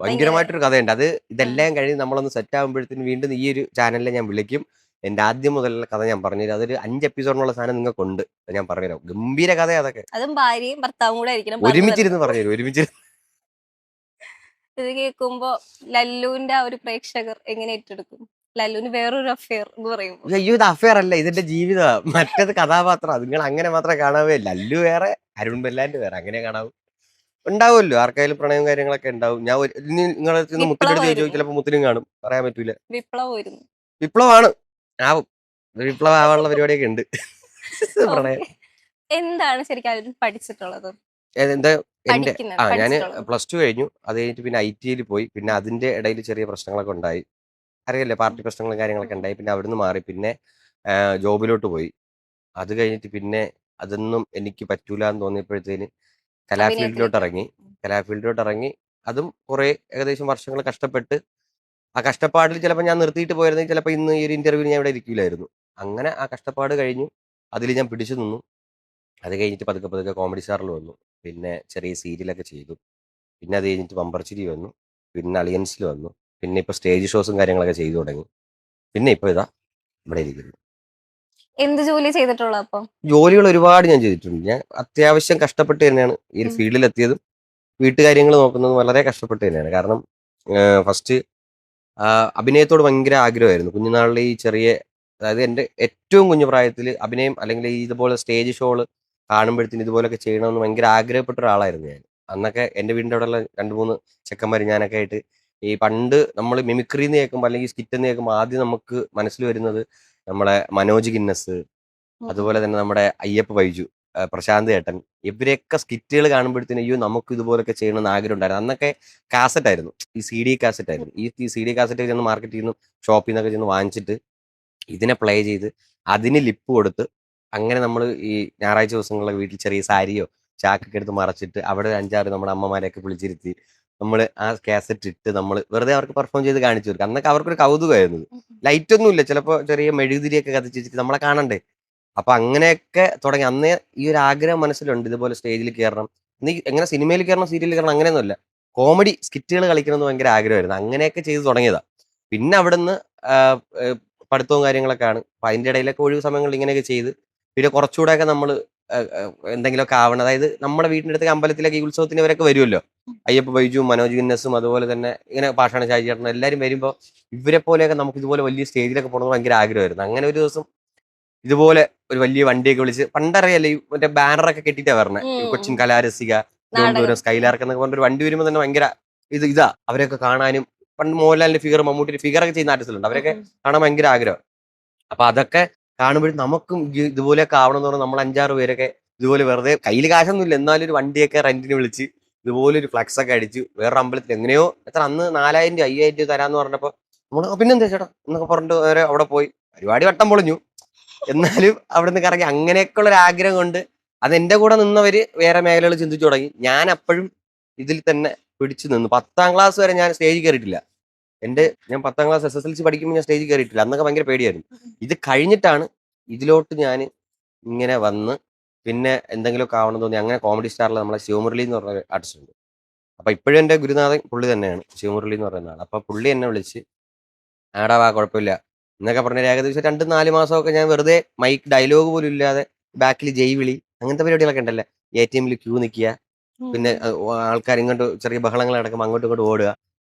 ഭയങ്കര. ഭയങ്കരമായിട്ടൊരു കഥയുണ്ട്. അത് ആ. ഇതെല്ലാം കഴിഞ്ഞ് നമ്മളൊന്ന് സെറ്റ് ആകുമ്പോഴത്തേന് വീണ്ടും ഈ ഒരു ചാനലിൽ ഞാൻ വിളിക്കും. എന്റെ ആദ്യം മുതലുള്ള കഥ ഞാൻ പറഞ്ഞുതരാം. അതൊരു 5 എപ്പിസോഡിനുള്ള സാധനം നിങ്ങൾക്കുണ്ട്. അത് ഞാൻ പറഞ്ഞുതരാം. ഗംഭീര കഥ അതൊക്കെ. അതും ഭാര്യയും ഭർത്താവും കൂടെ ആയിരിക്കണം പറഞ്ഞു ഒരുമിച്ചിരുന്ന് തരുന്നത്. പറഞ്ഞുതരും. ഒരുമിച്ചിരുന്ന്. ഇത് കേൾക്കുമ്പോ ലല്ലുവിന്റെ ആ ഒരു പ്രേക്ഷകർ എങ്ങനെ ഏറ്റെടുക്കും? ലല്ലുവിന് വേറൊരു അഫെയർ എന്ന് പറയുമ്പോ. അയ്യോ ഇത് അഫെയർ അല്ല, ഇതെന്റെ ജീവിതമാണ്. മറ്റേത് കഥാപാത്രം. നിങ്ങൾ അങ്ങനെ മാത്രമേ കാണാവേ. ലല്ലു വേറെ, അരുൺ ബെല്ലാൻഡ് വേറെ, അങ്ങനെ കാണാവൂ. ഉണ്ടാവുമല്ലോ, ആർക്കായാലും പ്രണയവും കാര്യങ്ങളൊക്കെ ഉണ്ടാവും. ഞാൻ നിങ്ങളെ മുത്തിൻ്റെ അടുത്ത് ചോദിച്ചു, വിപ്ലവമായിരുന്നു. ചിലപ്പോൾ മുത്തിനും കാണും, പറയാൻ പറ്റൂല. വിപ്ലവമായിരുന്നു. വിപ്ലവമാണ്. ആവും. വിപ്ലവം ആവാനുള്ള പരിപാടിയൊക്കെ ഉണ്ട്. പ്രണയം ഓക്കെ. എന്താണ് ശരിക്കും അതിൽ പഠിച്ചിട്ടുള്ളത്? എന്താ എന്റെ പഠിക്കുന്നത്, ഞാൻ പഠിച്ചിട്ടുള്ളത്? +2 കഴിഞ്ഞു. അത് കഴിഞ്ഞിട്ട് പിന്നെ IT പോയി. പിന്നെ അതിന്റെ ഇടയിൽ ചെറിയ പ്രശ്നങ്ങളൊക്കെ ഉണ്ടായി. അറിയില്ലേ, പാർട്ടി പ്രശ്നങ്ങളും കാര്യങ്ങളൊക്കെ ഉണ്ടായി. പിന്നെ അവിടുന്ന് മാറി പിന്നെ ജോബിലോട്ട് പോയി. അത് കഴിഞ്ഞിട്ട് പിന്നെ അതൊന്നും എനിക്ക് പറ്റൂല എന്ന് തോന്നിയപ്പോഴത്തേന് കലാഫീൽഡിലോട്ട് അഭിനയത്തിലേക്ക്. ഇറങ്ങി. കലാഫീൽഡിലോട്ട് ഇറങ്ങി അതും കുറെ ഏകദേശം വർഷങ്ങൾ കഷ്ടപ്പെട്ട് ആ കഷ്ടപ്പാടിൽ ചിലപ്പോൾ ഞാൻ നിർത്തിയിട്ട് പോയിരുന്നെങ്കിൽ ചിലപ്പോൾ ഇന്ന് ഈ ഒരു ഇന്റർവ്യൂവിന് ഞാൻ ഇവിടെ ഇരിക്കില്ലായിരുന്നു. അങ്ങനെ ആ കഷ്ടപ്പാട് കഴിഞ്ഞു. അതിൽ ഞാൻ പിടിച്ചു നിന്നു. അത് കഴിഞ്ഞിട്ട് പതുക്കെ പതുക്കെ കോമഡി സ്റ്റാറിൽ വന്നു. പിന്നെ ചെറിയ സീരിയലൊക്കെ ചെയ്തു. പിന്നെ അത് കഴിഞ്ഞിട്ട് ബമ്പർച്ചിരി വന്നു. പിന്നെ അലിയൻസിൽ വന്നു. പിന്നെ ഇപ്പൊ സ്റ്റേജ് ഷോസും കാര്യങ്ങളൊക്കെ ചെയ്തു തുടങ്ങി. പിന്നെ ഇപ്പൊ ഇതാ ഇവിടെ ഇരിക്കുന്നു. എന്ത് ജോലി ചെയ്തിട്ടുള്ള അപ്പം? ജോലികൾ ഒരുപാട് ഞാൻ ചെയ്തിട്ടുണ്ട്. ഞാൻ അത്യാവശ്യം കഷ്ടപ്പെട്ട് തന്നെയാണ് ഈ ഒരു ഉം. ഫീൽഡിൽ എത്തിയതും വീട്ടുകാര്യങ്ങൾ നോക്കുന്നതും വളരെ കഷ്ടപ്പെട്ട് തന്നെയാണ്. കാരണം ഫസ്റ്റ് അഭിനയത്തോട് ഭയങ്കര ആഗ്രഹമായിരുന്നു. കുഞ്ഞുനാളിൽ ഈ ചെറിയ അതായത് എൻ്റെ ഏറ്റവും കുഞ്ഞു പ്രായത്തിൽ അഭിനയം അല്ലെങ്കിൽ ഈ ഇതുപോലെ സ്റ്റേജ് ഷോകൾ കാണുമ്പോഴത്തേന് ഇതുപോലൊക്കെ ചെയ്യണമെന്ന് ഭയങ്കര ആഗ്രഹപ്പെട്ട ഒരാളായിരുന്നു ഞാൻ. അന്നൊക്കെ എൻ്റെ വീടിൻ്റെ അവിടെയുള്ള 2-3 ചെക്കന്മാർ ഞാനൊക്കെ ആയിട്ട് ഈ പണ്ട് നമ്മൾ മിമിക്രി എന്ന് കേൾക്കുമ്പോൾ അല്ലെങ്കിൽ സ്കിറ്റ് എന്ന് കേൾക്കുമ്പോൾ ആദ്യം നമുക്ക് മനസ്സിൽ വരുന്നത് നമ്മളെ മനോജ് ഗിന്നസ്, ഉം. അതുപോലെ തന്നെ നമ്മുടെ അയ്യപ്പ ബൈജു, പ്രശാന്ത് ഏട്ടൻ, ഇവരെയൊക്കെ സ്കിറ്റുകൾ കാണുമ്പോഴത്തേനും അയ്യോ നമുക്ക് ഇതുപോലൊക്കെ ചെയ്യണമെന്ന് ആഗ്രഹം ഉണ്ടായിരുന്നു. അന്നൊക്കെ കാസറ്റ് ആയിരുന്നു, ഈ സി ഡി കാസറ്റ് ആയിരുന്നു. ഈ സി ഡി കാസറ്റ് ചെന്ന് മാർക്കറ്റിൽ നിന്നും ഷോപ്പിൽ നിന്നൊക്കെ ചെന്ന് വാങ്ങിച്ചിട്ട് ഇതിനെ പ്ലേ ചെയ്ത് അതിന് ലിപ്പ് കൊടുത്ത് അങ്ങനെ നമ്മൾ ഈ ഞായറാഴ്ച ദിവസങ്ങളിലൊക്കെ വീട്ടിൽ ചെറിയ സാരിയോ ചാക്കൊക്കെ എടുത്ത് മറച്ചിട്ട് അവിടെ 5-6 നമ്മുടെ അമ്മമാരെയൊക്കെ വിളിച്ചിരുത്തി നമ്മൾ ആ കാസറ്റ് ഇട്ട് നമ്മൾ വെറുതെ അവർക്ക് പെർഫോം ചെയ്ത് കാണിച്ചു കൊടുക്കും. അന്നൊക്കെ അവർക്കൊരു കൗതുകമായിരുന്നു. ലൈറ്റ് ഒന്നും ഇല്ല, ചിലപ്പോൾ ചെറിയ മെഴുകുതിരിയൊക്കെ കത്തിച്ച് വെച്ചിട്ട് നമ്മളെ കാണണ്ടേ. അപ്പൊ അങ്ങനെയൊക്കെ തുടങ്ങി. അന്നേ ഈ ഒരു ആഗ്രഹം മനസ്സിലുണ്ട്, ഇതുപോലെ സ്റ്റേജിൽ കയറണം. നീ എങ്ങനെ സിനിമയിൽ കയറണം സീരിയലിൽ കയറണം അങ്ങനെയൊന്നുമല്ല, കോമഡി സ്കിറ്റുകൾ കളിക്കണം എന്ന് ഭയങ്കര ആഗ്രഹമായിരുന്നു. അങ്ങനെയൊക്കെ ചെയ്ത് തുടങ്ങിയതാ. പിന്നെ അവിടുന്ന് പഠിത്തവും കാര്യങ്ങളൊക്കെ ആണ്. അപ്പൊ അതിന്റെ ഇടയിലൊക്കെ ഒഴിവ് സമയങ്ങളിൽ ഇങ്ങനെയൊക്കെ ചെയ്ത് പിന്നെ കുറച്ചുകൂടെയൊക്കെ നമ്മൾ എന്തെങ്കിലുമൊക്കെ ആവണം. അതായത് നമ്മുടെ വീടിന്റെ അടുത്ത് അമ്പലത്തിലൊക്കെ ഈ ഉത്സവത്തിന് ഇവരൊക്കെ വരുമല്ലോ, അയ്യപ്പ ബൈജുവും മനോജ് ഗിന്നസും അതുപോലെ തന്നെ ഇങ്ങനെ പാഷാണ ഷാജി ചേട്ടനും എല്ലാവരും വരുമ്പോൾ ഇവരെ പോലെയൊക്കെ നമുക്ക് ഇതുപോലെ വലിയ സ്റ്റേജിലൊക്കെ പോകണമെന്ന് ഭയങ്കര ആഗ്രഹമായിരുന്നു. അങ്ങനെ ഒരു ദിവസം ഇതുപോലെ ഒരു വലിയ വണ്ടിയൊക്കെ വിളിച്ച്, പണ്ടറിയല്ലേ ഈ മറ്റേ ബാനറൊക്കെ കെട്ടിട്ടാ പറഞ്ഞത്, കൊച്ചിൻ കലാരസിക നാടകം. തിരുവനന്തപുരം സ്കൈലാർക്ക് എന്നൊക്കെ പറഞ്ഞൊരു വണ്ടി വരുമ്പോൾ തന്നെ ഭയങ്കര ഇതാ അവരെയൊക്കെ കാണാനും. പണ്ട് മോഹൻലാലിന്റെ ഫിഗർ, മമ്മൂട്ടിയുടെ ഫിഗറൊക്കെ ചെയ്യുന്ന ആർട്ടിസ്റ്റുണ്ട്, അവരൊക്കെ കാണാൻ ഭയങ്കര ആഗ്രഹം. അപ്പൊ അതൊക്കെ കാണുമ്പോഴും നമുക്കും ഇതുപോലെയൊക്കെ ആവണം എന്ന് പറഞ്ഞാൽ നമ്മൾ 5-6 പേരൊക്കെ ഇതുപോലെ വെറുതെ കയ്യിൽ കാശൊന്നും ഇല്ല, എന്നാലും ഒരു വണ്ടിയൊക്കെ റെന്റിന് വിളിച്ച് ഇതുപോലെ ഒരു ഫ്ലക്സ് ഒക്കെ അടിച്ചു വേറെ അമ്പലത്തിൽ എങ്ങനെയോ എത്ര അന്ന് 4000 രൂപ 5000 രൂപ തരാന്ന് പറഞ്ഞപ്പോ നമ്മള് പിന്നെന്താ ചേട്ടാ എന്നൊക്കെ പറഞ്ഞിട്ട് നേരെ അവിടെ പോയി. പരിപാടി വട്ടം പൊളിഞ്ഞു, എന്നാലും അവിടെ നിന്ന് കറങ്ങി. അങ്ങനെയൊക്കെയുള്ള ഒരു ആഗ്രഹം കൊണ്ട് അത് എന്റെ കൂടെ നിന്നവര് വേറെ മേഖലകൾ ചിന്തിച്ചു തുടങ്ങി. ഞാൻ അപ്പോഴും ഇതിൽ തന്നെ പിടിച്ചു നിന്നു. 10ാം ക്ലാസ് വരെ ഞാൻ സ്റ്റേജിൽ കയറിയിട്ടില്ല. ഞാൻ 10ാം ക്ലാസ് SSLC പഠിക്കുമ്പോൾ ഞാൻ സ്റ്റേജിൽ കയറിയിട്ടില്ല. അന്നൊക്കെ ഭയങ്കര പേടിയായിരുന്നു. ഇത് കഴിഞ്ഞിട്ടാണ് ഇതിലോട്ട് ഞാൻ ഇങ്ങനെ വന്ന് പിന്നെ എന്തെങ്കിലുമൊക്കെ ആവണം തോന്നി. അങ്ങനെ കോമഡി സ്റ്റാറിൽ നമ്മളെ ശിവമുരളി എന്ന് പറഞ്ഞ ആർട്ടിസ്റ്റ് ഉണ്ട്. അപ്പൊ ഇപ്പോഴും എന്റെ ഗുരുനാഥൻ പുള്ളി തന്നെയാണ്, ശിവമുരളി എന്ന് പറയുന്ന ആൾ. അപ്പൊ പുള്ളി എന്നെ വിളിച്ച് ആടാ വാ കുഴപ്പമില്ല എന്നൊക്കെ പറഞ്ഞ ഏകദേശം 2-4 മാസമൊക്കെ ഞാൻ വെറുതെ മൈക്ക് ഡയലോഗ് പോലും ഇല്ലാതെ ബാക്കിൽ ജയ് വിളി അങ്ങനത്തെ പരിപാടികളൊക്കെ ഉണ്ടല്ലോ, ATM ക്യൂ നിൽക്കുക, പിന്നെ ആൾക്കാർ ഇങ്ങോട്ട് ചെറിയ ബഹളങ്ങൾ നടക്കുമ്പോൾ അങ്ങോട്ടും ഇങ്ങോട്ട് ഓടുക,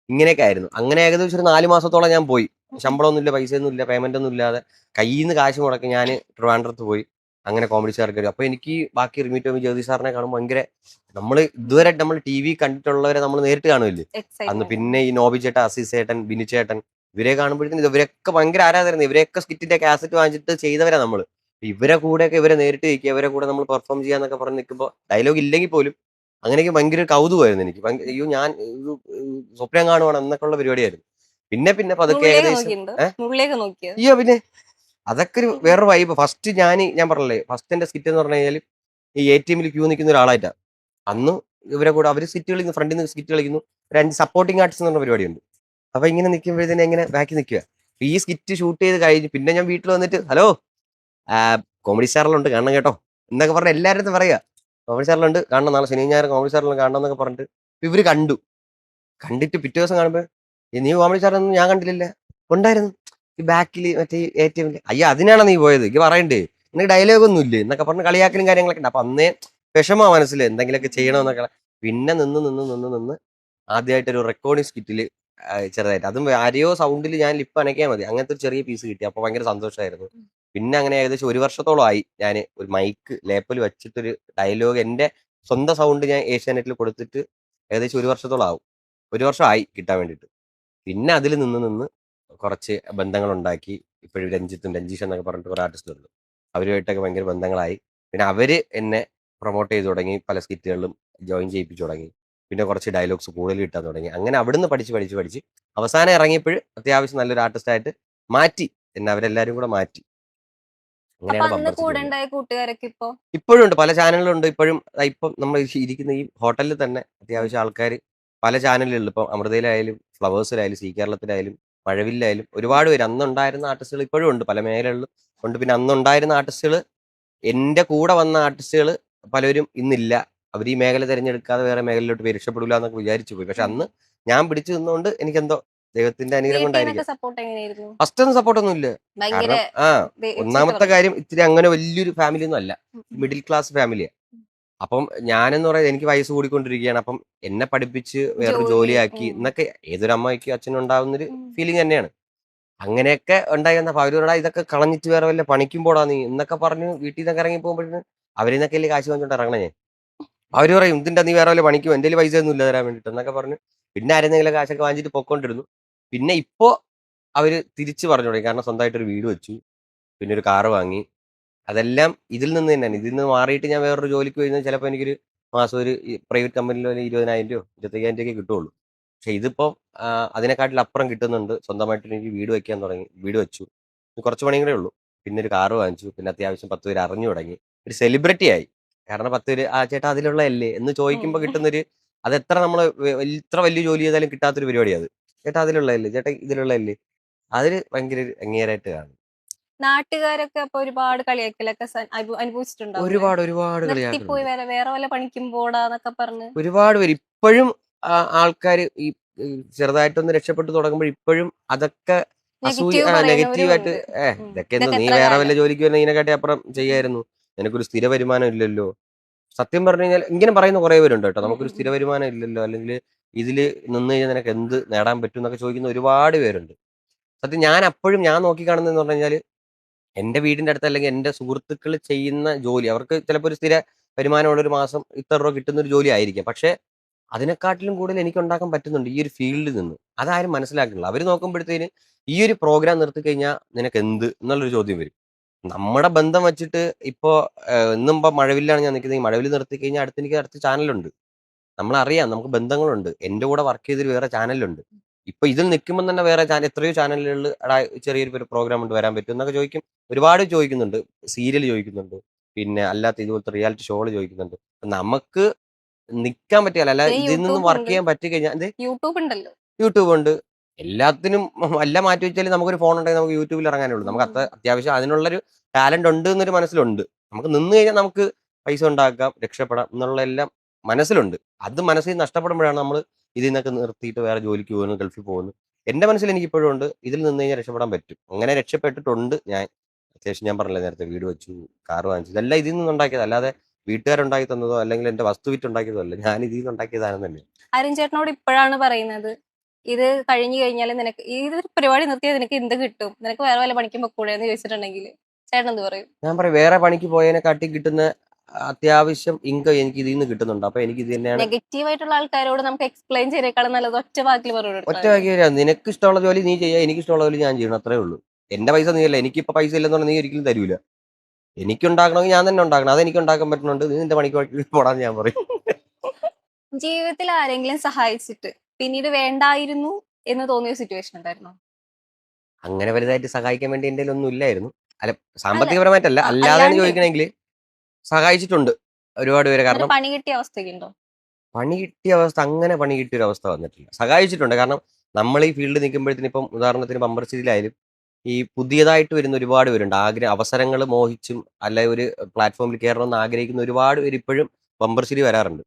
ഇങ്ങനെയൊക്കെ ആയിരുന്നു. അങ്ങനെ ഏകദേശം ഒരു 4 മാസത്തോളം ഞാൻ പോയി. ശമ്പളമൊന്നുമില്ല, പൈസ ഒന്നും ഇല്ല, പേയ്മെന്റ് ഒന്നും ഇല്ലാതെ കയ്യിൽ നിന്ന് കാശ് മുടക്കി ഞാൻ ട്രിവാൻഡ്രത്ത് പോയി. അങ്ങനെ കോമഡി സ്റ്റാർ കയറി. അപ്പൊ എനിക്ക് ബാക്കി റിമി ടോമി ജ്യോതി സാറിനെ കാണുമ്പോൾ ഭയങ്കര, നമ്മൾ ഇതുവരെ നമ്മൾ TV കണ്ടിട്ടുള്ളവരെ നമ്മൾ നേരിട്ട് കാണുമല്ലേ അന്ന്. എക്സൈറ്റ്മെന്റ്. പിന്നെ ഈ നോബി ചേട്ടൻ, അസീസ് ചേട്ടൻ, ബിനു ചേട്ടൻ, ഇവരെ കാണുമ്പോഴത്തേക്കും ഇവരൊക്കെ ഭയങ്കര ആരാധന. ഇവരെയൊക്കെ സ്കിറ്റിന്റെ കാസറ്റ് വാങ്ങിച്ചിട്ട് ചെയ്തവരാ നമ്മള്. ഇവരെ കൂടെയൊക്കെ ഇവരെ നേരിട്ട് നിൽക്കുക, ഇവരെ കൂടെ നമ്മൾ പെർഫോം ചെയ്യാന്നൊക്കെ പറഞ്ഞ് നിൽക്കുമ്പോൾ ഡയലോഗ് ഇല്ലെങ്കിൽ പോലും അങ്ങനെയൊക്കെ ഭയങ്കര കൗതുകമായിരുന്നു എനിക്ക്. അയ്യോ ഞാൻ സ്വപ്നം കാണുവാണ് എന്നൊക്കെ ഉള്ള പരിപാടിയായിരുന്നു. പിന്നെ പിന്നെ പതുക്കെ മുകളിലേക്ക് ഏകദേശം നോക്കിയിട്ടുണ്ടോ? മുകളിലേക്ക് നോക്കിയോ? അയ്യോ പിന്നെ അതൊക്കെ ഒരു വേറെ വൈബ്. ഫസ്റ്റ് ഞാൻ പറഞ്ഞില്ലേ, ഫസ്റ്റ് എന്റെ സ്കിറ്റ് എന്ന് പറഞ്ഞു കഴിഞ്ഞാൽ ഈ ATM ക്യൂ നിൽക്കുന്ന ഒരാളായിട്ടാ. അന്ന് ഇവരെ കൂടെ അവര് സ്കിറ്റ് കളിക്കുന്നു, ഫ്രണ്ടിൽ നിന്ന് സ്കിറ്റ് കളിക്കുന്നു, ഒരു 5 സപ്പോർട്ടിംഗ് ആർട്ടിസ്റ്റ് എന്ന് പറഞ്ഞ പരിപാടിയുണ്ട്. അപ്പൊ ഇങ്ങനെ നിൽക്കുമ്പോഴത്തേനെ എങ്ങനെ ബാക്കി നിൽക്കുക. ഈ സ്കിറ്റ് ഷൂട്ട് ചെയ്ത് കഴിഞ്ഞ് പിന്നെ ഞാൻ വീട്ടിൽ വന്നിട്ട് ഹലോ കോമഡി സ്റ്റാറിലുണ്ട് കാണണം കേട്ടോ എന്നൊക്കെ പറഞ്ഞ് എല്ലാവരും അടുത്തും പറയുക, കോമഡി സ്റ്റാറിലുണ്ട് കാണണം, നാളെ ശനി ഞായർ കോമഡി സ്റ്റാറിലും കാണണം എന്നൊക്കെ പറഞ്ഞിട്ട് ഇവര് കണ്ടിട്ട് പിറ്റേ ദിവസം കാണുമ്പോൾ നീ കോമഡി സ്റ്റാറൊന്നും ഞാൻ കണ്ടില്ലല്ലേ, ഉണ്ടായിരുന്നു ഈ ബാക്കിൽ മറ്റേ ATM. അയ്യോ അതിനാണ് നീ പോയത്, എനിക്ക് പറയണ്ടേ, നിനക്ക് ഡയലോഗ് ഒന്നും ഇല്ലേ എന്നൊക്കെ പറഞ്ഞ് കളിയാക്കലും കാര്യങ്ങളൊക്കെ ഉണ്ട്. അപ്പൊ അന്നേ വിഷമാ മനസ്സിൽ എന്തെങ്കിലുമൊക്കെ ചെയ്യണമെന്നൊക്കെ. പിന്നെ നിന്ന് നിന്ന് നിന്ന് നിന്ന് ആദ്യമായിട്ട് ഒരു റെക്കോർഡിങ് സ്കിറ്റില് ചെറുതായിട്ട്, അതും ആരെയോ സൗണ്ടിൽ ഞാൻ ലിപ്പ് അനക്കിയാൽ മതി, അങ്ങനത്തെ ഒരു ചെറിയ പീസ് കിട്ടി. അപ്പൊ ഭയങ്കര സന്തോഷമായിരുന്നു. പിന്നെ അങ്ങനെ ഏകദേശം 1 വർഷത്തോളം ആയി ഞാൻ ഒരു മൈക്ക് ലേപ്പിൽ വെച്ചിട്ടൊരു ഡയലോഗ് എന്റെ സ്വന്തം സൗണ്ട് ഞാൻ ഏഷ്യാനെറ്റിൽ കൊടുത്തിട്ട് ഏകദേശം 1 വർഷത്തോളം ആവും. 1 വർഷം ആയി കിട്ടാൻ വേണ്ടിയിട്ട്. പിന്നെ അതിൽ നിന്ന് നിന്ന് കുറച്ച് ബന്ധങ്ങൾ ഉണ്ടാക്കി. ഇപ്പോഴും രഞ്ജീഷ് എന്നൊക്കെ പറഞ്ഞിട്ട് കുറെ ആർട്ടിസ്റ്റ് ഉണ്ട്, അവരുമായിട്ടൊക്കെ ഭയങ്കര ബന്ധങ്ങളായി. പിന്നെ അവര് എന്നെ പ്രൊമോട്ട് ചെയ്ത് തുടങ്ങി, പല സ്കിറ്റുകളിലും ജോയിൻ ചെയ്യിപ്പിച്ചു തുടങ്ങി. പിന്നെ കുറച്ച് ഡയലോഗ്സ് കൂടുതൽ കിട്ടാൻ തുടങ്ങി. അങ്ങനെ അവിടുന്ന് പഠിച്ച് അവസാനം ഇറങ്ങിയപ്പോൾ അത്യാവശ്യം നല്ലൊരു ആർട്ടിസ്റ്റ് ആയിട്ട് മാറ്റി എന്നെ അവരെല്ലാരും കൂടെ മാറ്റി. അപ്പൊ അങ്ങനെയാണ് അന്ന് ബമ്പർ കൂടെ ചിരി. ഉണ്ടായ കൂട്ടുകാരൊക്കെ ഇപ്പൊ ഇപ്പോഴും ഉണ്ട്, പല ചാനലുകളുണ്ട് ഇപ്പോഴും. ഇപ്പം നമ്മൾ ഇരിക്കുന്ന ഈ ഹോട്ടലിൽ തന്നെ അത്യാവശ്യം ആൾക്കാർ പല ചാനലുകളിൽ, ഇപ്പം അമൃതയിലായാലും ഫ്ലവേഴ്സിലായാലും സി കേരളത്തിലായാലും മഴവില്ലായാലും ഒരുപാട് പേര് അന്നുണ്ടായിരുന്ന ആർട്ടിസ്റ്റുകൾ ഇപ്പോഴും ഉണ്ട്, പല മേഖലകളിലും ഉണ്ട്. പിന്നെ അന്നുണ്ടായിരുന്ന ആർട്ടിസ്റ്റുകൾ, എൻ്റെ കൂടെ വന്ന ആർട്ടിസ്റ്റുകൾ പലരും ഇന്നില്ല. അവർ ഈ മേഖല തിരഞ്ഞെടുക്കാതെ വേറെ മേഖലയിലോട്ട് പോയി, രക്ഷപ്പെടില്ല എന്നൊക്കെ വിചാരിച്ചു പോയി. പക്ഷെ അന്ന് ഞാൻ പിടിച്ചു നിന്നുകൊണ്ട് എനിക്കെന്തോ ദൈവത്തിന്റെ അനുഗ്രഹം വീട്ടിൽ നിന്നൊക്കെ കൊണ്ടായിരിക്കാം. സപ്പോർട്ട് എങ്ങനെയായിരുന്നു? ഫസ്റ്റ് ഒന്നും സപ്പോർട്ടൊന്നും ഇല്ല. ഭയങ്കര കാരണം ചീത്ത ഒന്നാമത്തെ പറഞ്ഞു. കാര്യം ഇത്തിരി അങ്ങനെ വലിയൊരു ഫാമിലി ഒന്നും അല്ല, മിഡിൽ ക്ലാസ് ഫാമിലിയാണ്. അപ്പം ഞാനെന്ന് പറയുന്നത് എനിക്ക് വയസ്സ് കൂടിക്കൊണ്ടിരിക്കുകയാണ്. അപ്പം എന്നെ പഠിപ്പിച്ച് വേറൊരു ജോലി. ജോലിയാക്കി എന്നൊക്കെ ഏതൊരു അമ്മയ്ക്കും അച്ഛനും ഉണ്ടാവുന്നൊരു ഫീലിംഗ് തന്നെയാണ്. അങ്ങനെയൊക്കെ ഉണ്ടായി വന്നപ്പോൾ അവരോടാ ഇതൊക്കെ കളഞ്ഞിട്ട് വേറെ വല്ല പണിക്കും പോടാ നീ എന്നൊക്കെ പറഞ്ഞ് വീട്ടിൽ നിന്നൊക്കെ ഇറങ്ങി പോകുമ്പോഴത്തേന് അവരിൽ നിന്നൊക്കെ വലിയ കാശ് വാങ്ങിച്ചോണ്ട് ഇറങ്ങണേ ഞാൻ. അവർ പറയും ഇതിന്റെ നീ വേറെ വല്ല പണിക്കും, എൻ്റെ പൈസ ഒന്നും ഇല്ല തരാൻ വേണ്ടിയിട്ട് എന്നൊക്കെ പറഞ്ഞു. പിന്നെ ആരെന്തെങ്കിലും കാശൊക്കെ വാങ്ങിച്ചിട്ട് പൊക്കോണ്ടിരുന്നു. പിന്നെ ഇപ്പോ അവര് തിരിച്ചു പറഞ്ഞു തുടങ്ങി, കാരണം സ്വന്തമായിട്ടൊരു വീട് വെച്ചു, പിന്നെ ഒരു കാറ് വാങ്ങി. അതെല്ലാം ഇതിൽ നിന്ന് തന്നെയാണ്. ഇതിൽ നിന്ന് മാറിയിട്ട് ഞാൻ വേറൊരു ജോലിക്ക് വരുന്നത് ചിലപ്പോൾ എനിക്കൊരു മാസം ഒരു പ്രൈവറ്റ് കമ്പനിയിൽ ഒരു 20,000 രൂപയോ 25,000 രൂപയൊക്കെ കിട്ടുള്ളൂ. പക്ഷെ ഇതിപ്പോൾ അതിനെക്കാട്ടിലപ്പുറം കിട്ടുന്നുണ്ട്. സ്വന്തമായിട്ട് എനിക്ക് വീട് വെക്കാൻ തുടങ്ങി, വീട് വെച്ചു. ഇനി കുറച്ച് പണിയും കൂടെ ഉള്ളൂ. പിന്നെ ഒരു കാറ് വാങ്ങിച്ചു. പിന്നെ അത്യാവശ്യം 10 പേര് അറിഞ്ഞു തുടങ്ങി. ഒരു സെലിബ്രിറ്റി ആയി. കാരണം 10 പേര് ആ ചേട്ടാ അതിലുള്ളതല്ലേ എന്ന് ചോദിക്കുമ്പോൾ കിട്ടുന്നൊരു, അത് എത്ര നമ്മൾ ഇത്ര വലിയ ജോലി ചെയ്താലും കിട്ടാത്തൊരു പരിപാടിയാണ് അത്. ചേട്ടാ അതിലുള്ളതല്ലേ, ചേട്ടാ ഇതിലുള്ളതല്ലേ, അതിൽ ഭയങ്കര ഒരു അംഗീകാരമായിട്ട് കാണും. നാട്ടുകാരൊക്കെ അപ്പൊ ഒരുപാട് കളിയാക്കലൊക്കെ അനുഭവിച്ചിട്ടുണ്ടാവില്ലേ? ഒരുപാട് ഒരുപാട് നിർത്തിപ്പോയി കളിയാക്കലുണ്ട്. വേറെ വേറെ വല്ല പണിക്കും പോടാന്നൊക്കെ പറഞ്ഞ്. ഒരുപാട് പേര് ഇപ്പോഴും ആൾക്കാർ ഈ ഈ ചെറുതായിട്ടൊന്ന് രക്ഷപ്പെട്ടു തുടങ്ങുമ്പോൾ ഇപ്പോഴും അതൊക്കെ നെഗറ്റീവ് പറയുന്നവരും നെഗറ്റീവായിട്ട്, ഉണ്ട്. ഇതൊക്കെ എന്ന് ഇതൊക്കെ നീ എത്ര വേറെ വല്ല കാലം. ജോലിക്ക് വല്ല ഇതിനെക്കാട്ടി അപ്പുറം ചെയ്യായിരുന്നു, നിനക്കൊരു സ്ഥിര വരുമാനം ഇല്ലല്ലോ. സത്യം പറഞ്ഞു കഴിഞ്ഞാൽ ഇങ്ങനെ പറയുന്ന കുറെ പേരുണ്ട് കേട്ടോ, നമുക്കൊരു സ്ഥിര വരുമാനം ഇല്ലല്ലോ, അല്ലെങ്കിൽ ഇതിൽ നിന്ന് കഴിഞ്ഞാൽ നിനക്ക് എന്ത് നേടാൻ പറ്റും എന്നൊക്കെ ചോദിക്കുന്ന ഒരുപാട് പേരുണ്ട്. സത്യം ഞാൻ അപ്പോഴും ഞാൻ നോക്കിക്കാണുന്നതെന്ന് പറഞ്ഞു കഴിഞ്ഞാൽ എന്റെ വീടിന്റെ അടുത്ത് അല്ലെങ്കിൽ എന്റെ സുഹൃത്തുക്കൾ ചെയ്യുന്ന ജോലി, അവർക്ക് ചിലപ്പോൾ ഒരു സ്ഥിര വരുമാനമുള്ള ഒരു മാസം ഇത്ര രൂപ കിട്ടുന്ന ഒരു ജോലി ആയിരിക്കാം. പക്ഷെ അതിനെക്കാട്ടിലും കൂടുതൽ എനിക്ക് ഉണ്ടാക്കാൻ പറ്റുന്നുണ്ട് ഈ ഒരു ഫീൽഡിൽ നിന്ന്. അതാരും മനസ്സിലാക്കുന്നില്ല. അവർ നോക്കുമ്പോഴത്തേന് ഈ ഒരു പ്രോഗ്രാം നിർത്തി കഴിഞ്ഞാൽ നിനക്ക് എന്ത് എന്നുള്ളൊരു ചോദ്യം വരും. നമ്മുടെ ബന്ധം വെച്ചിട്ട് ഇപ്പോ ഇന്നും ഇപ്പൊ മഴവില്ലാണ് ഞാൻ നിൽക്കുന്നത്. ഈ മഴവിൽ നിർത്തി കഴിഞ്ഞാൽ എനിക്ക് അടുത്ത ചാനലുണ്ട്. നമ്മളറിയാം, നമുക്ക് ബന്ധങ്ങളുണ്ട്. എന്റെ കൂടെ വർക്ക് ചെയ്തൊരു വേറെ ചാനലുണ്ട്. ഇപ്പൊ ഇതിൽ നിൽക്കുമ്പോൾ തന്നെ വേറെ എത്രയോ ചാനലുകളിൽ എടാ ചെറിയൊരു പ്രോഗ്രാം ഉണ്ട് വരാൻ പറ്റും എന്നൊക്കെ ചോദിക്കും. ഒരുപാട് ചോദിക്കുന്നുണ്ട്. സീരിയൽ ചോദിക്കുന്നുണ്ട്. പിന്നെ അല്ലാത്ത ഇതുപോലത്തെ റിയാലിറ്റി ഷോകൾ ചോദിക്കുന്നുണ്ട്. നമുക്ക് നിക്കാൻ പറ്റിയല്ല, അല്ല പിന്നെ ഇതിൽ നിന്നും യൂട്യൂബ് വർക്ക് ഉണ്ട്. ചെയ്യാൻ പറ്റി കഴിഞ്ഞാൽ യൂട്യൂബ് ഉണ്ടല്ലോ. യൂട്യൂബ് ഉണ്ട്. എല്ലാത്തിനും എല്ലാം മാറ്റി വെച്ചാൽ നമുക്കൊരു ഫോൺ ഉണ്ടെങ്കിൽ നമുക്ക് യൂട്യൂബിൽ ഇറങ്ങാനുള്ളൂ. നമുക്ക് അത്യാവശ്യം അതിനുള്ളൊരു ടാലന്റ് ഉണ്ട് എന്നൊരു മനസ്സിലുണ്ട്. നമുക്ക് നിന്ന് കഴിഞ്ഞാൽ നമുക്ക് പൈസ ഉണ്ടാക്കാം, രക്ഷപ്പെടാം എന്നുള്ള എല്ലാം മനസ്സിലുണ്ട്. അത് മനസ്സിൽ നഷ്ടപ്പെടുമ്പോഴാണ് നമ്മൾ ഇതിൽ നിന്നൊക്കെ നിർത്തിയിട്ട് വേറെ ജോലിക്ക് പോകുന്നു, ഗൾഫിൽ പോകുന്നു. എന്റെ മനസ്സിൽ എനിക്ക് ഇപ്പോഴും ഉണ്ട്, ഇതിൽ നിന്ന് കഴിഞ്ഞാൽ രക്ഷപ്പെടാൻ പറ്റും. അങ്ങനെ രക്ഷപ്പെട്ടിട്ടുണ്ട് ഞാൻ. അത്യാവശ്യം ഞാൻ പറഞ്ഞില്ല നേരത്തെ, വീട് വെച്ചു, കാർ വാങ്ങിച്ചു, ഇതെല്ലാം ഇതിൽ നിന്നുണ്ടാക്കിയത്, അല്ലാതെ വീട്ടുകാരുണ്ടാക്കി തന്നതോ അല്ലെങ്കിൽ എന്റെ വസ്തു വിറ്റുണ്ടാക്കിയതോ അല്ല. ഞാൻ ഇതിൽ നിന്നുണ്ടാക്കിയതാണെന്ന് തന്നെ. അരുൺ ചേട്ടനോട് ഇപ്പോഴാണ് പറയുന്നത്, ഇത് കഴിഞ്ഞു കഴിഞ്ഞാൽ നിനക്ക് ഇതൊരു പരിപാടി നിർത്തിയാൽ നിനക്ക് എന്ത് കിട്ടും, നിനക്ക് വേറെ വല്ല പണിക്കും പൊക്കൂടെ എന്ന് ചോദിച്ചിട്ടുണ്ടെങ്കിൽ ചേട്ടൻ എന്ത് പറയും? ഞാൻ പറയും വേറെ പണിക്ക് പോയതിനെക്കാട്ടി കിട്ടുന്ന അത്യാവശ്യം ഇൻകം എനിക്ക് ഇതിൽ നിന്ന് കിട്ടുന്നുണ്ട്. അപ്പൊ എനിക്ക് ഇത് തന്നെയാണ്. നെഗറ്റീവ് ആയിട്ടുള്ള ആൾക്കാരോട് നമുക്ക് എക്സ്പ്ലെയിൻ ചെയ്തേക്കാളും നല്ലത് ഒറ്റ വാക്കിൽ ഒറ്റ പറഞ്ഞു. വാക്കി വരാം, നിനക്ക് ഇഷ്ടമുള്ള ജോലി നീ ചെയ്യുക, എനിക്ക് ഇഷ്ടമുള്ള ജോലി ഞാൻ ചെയ്യണം, അത്രേ ഉള്ളൂ. എന്റെ പൈസ നീ അല്ല, എനിക്കിപ്പോ പൈസ ഇല്ലെന്നുണ്ടെങ്കിൽ നീ ഒരിക്കലും തരൂല. എനിക്ക് ഉണ്ടാക്കണമെങ്കിൽ ഞാൻ തന്നെ ഉണ്ടാക്കണം. അത് എനിക്ക് ഉണ്ടാക്കാൻ പറ്റുന്നുണ്ട്, നീ നിന്റെ പണിക്ക് പോടാന്ന് ഞാൻ പറയും. ജീവിതത്തിൽ ആരെങ്കിലും സഹായിച്ചിട്ട് പിന്നീട് വേണ്ടായിരുന്നു എന്ന് തോന്നിയ സിറ്റുവേഷൻ ഉണ്ടായിരുന്നോ? അങ്ങനെ വലുതായിട്ട് സഹായിക്കാൻ വേണ്ടി എന്റെ ഒന്നും ഇല്ലായിരുന്നു. അല്ല, അല്ല, സാമ്പത്തികപരമായിട്ടല്ല, അല്ലാതെയാണ് അല്ലാണ്ട് ചോദിക്കണമെങ്കിൽ സഹായിച്ചിട്ടുണ്ട് ഒരുപാട് പേര്. അങ്ങനെ കാരണം പണി കിട്ടിയ അവസ്ഥയൊക്കെ ഉണ്ടോ? പണി കിട്ടിയ അവസ്ഥ, അങ്ങനെ പണി കിട്ടിയ ഒരു അവസ്ഥ വന്നിട്ടില്ല. സഹായിച്ചിട്ടുണ്ട്. കാരണം നമ്മൾ ഈ ഫീൽഡ് നിൽക്കുമ്പോഴത്തേന് ഇപ്പം ഉദാഹരണത്തിന് ബമ്പർ സീരിയലായാലും ഈ പുതിയതായിട്ട് വരുന്ന ഒരുപാട് പേരുണ്ട്. അവസരങ്ങൾ മോഹിച്ചും അല്ലെ ഒരു പ്ലാറ്റ്ഫോമിൽ കയറണമെന്ന് ആഗ്രഹിക്കുന്ന ഒരുപാട് പേര് ഇപ്പോഴും ബമ്പർ സീരി വരാറുണ്ട്.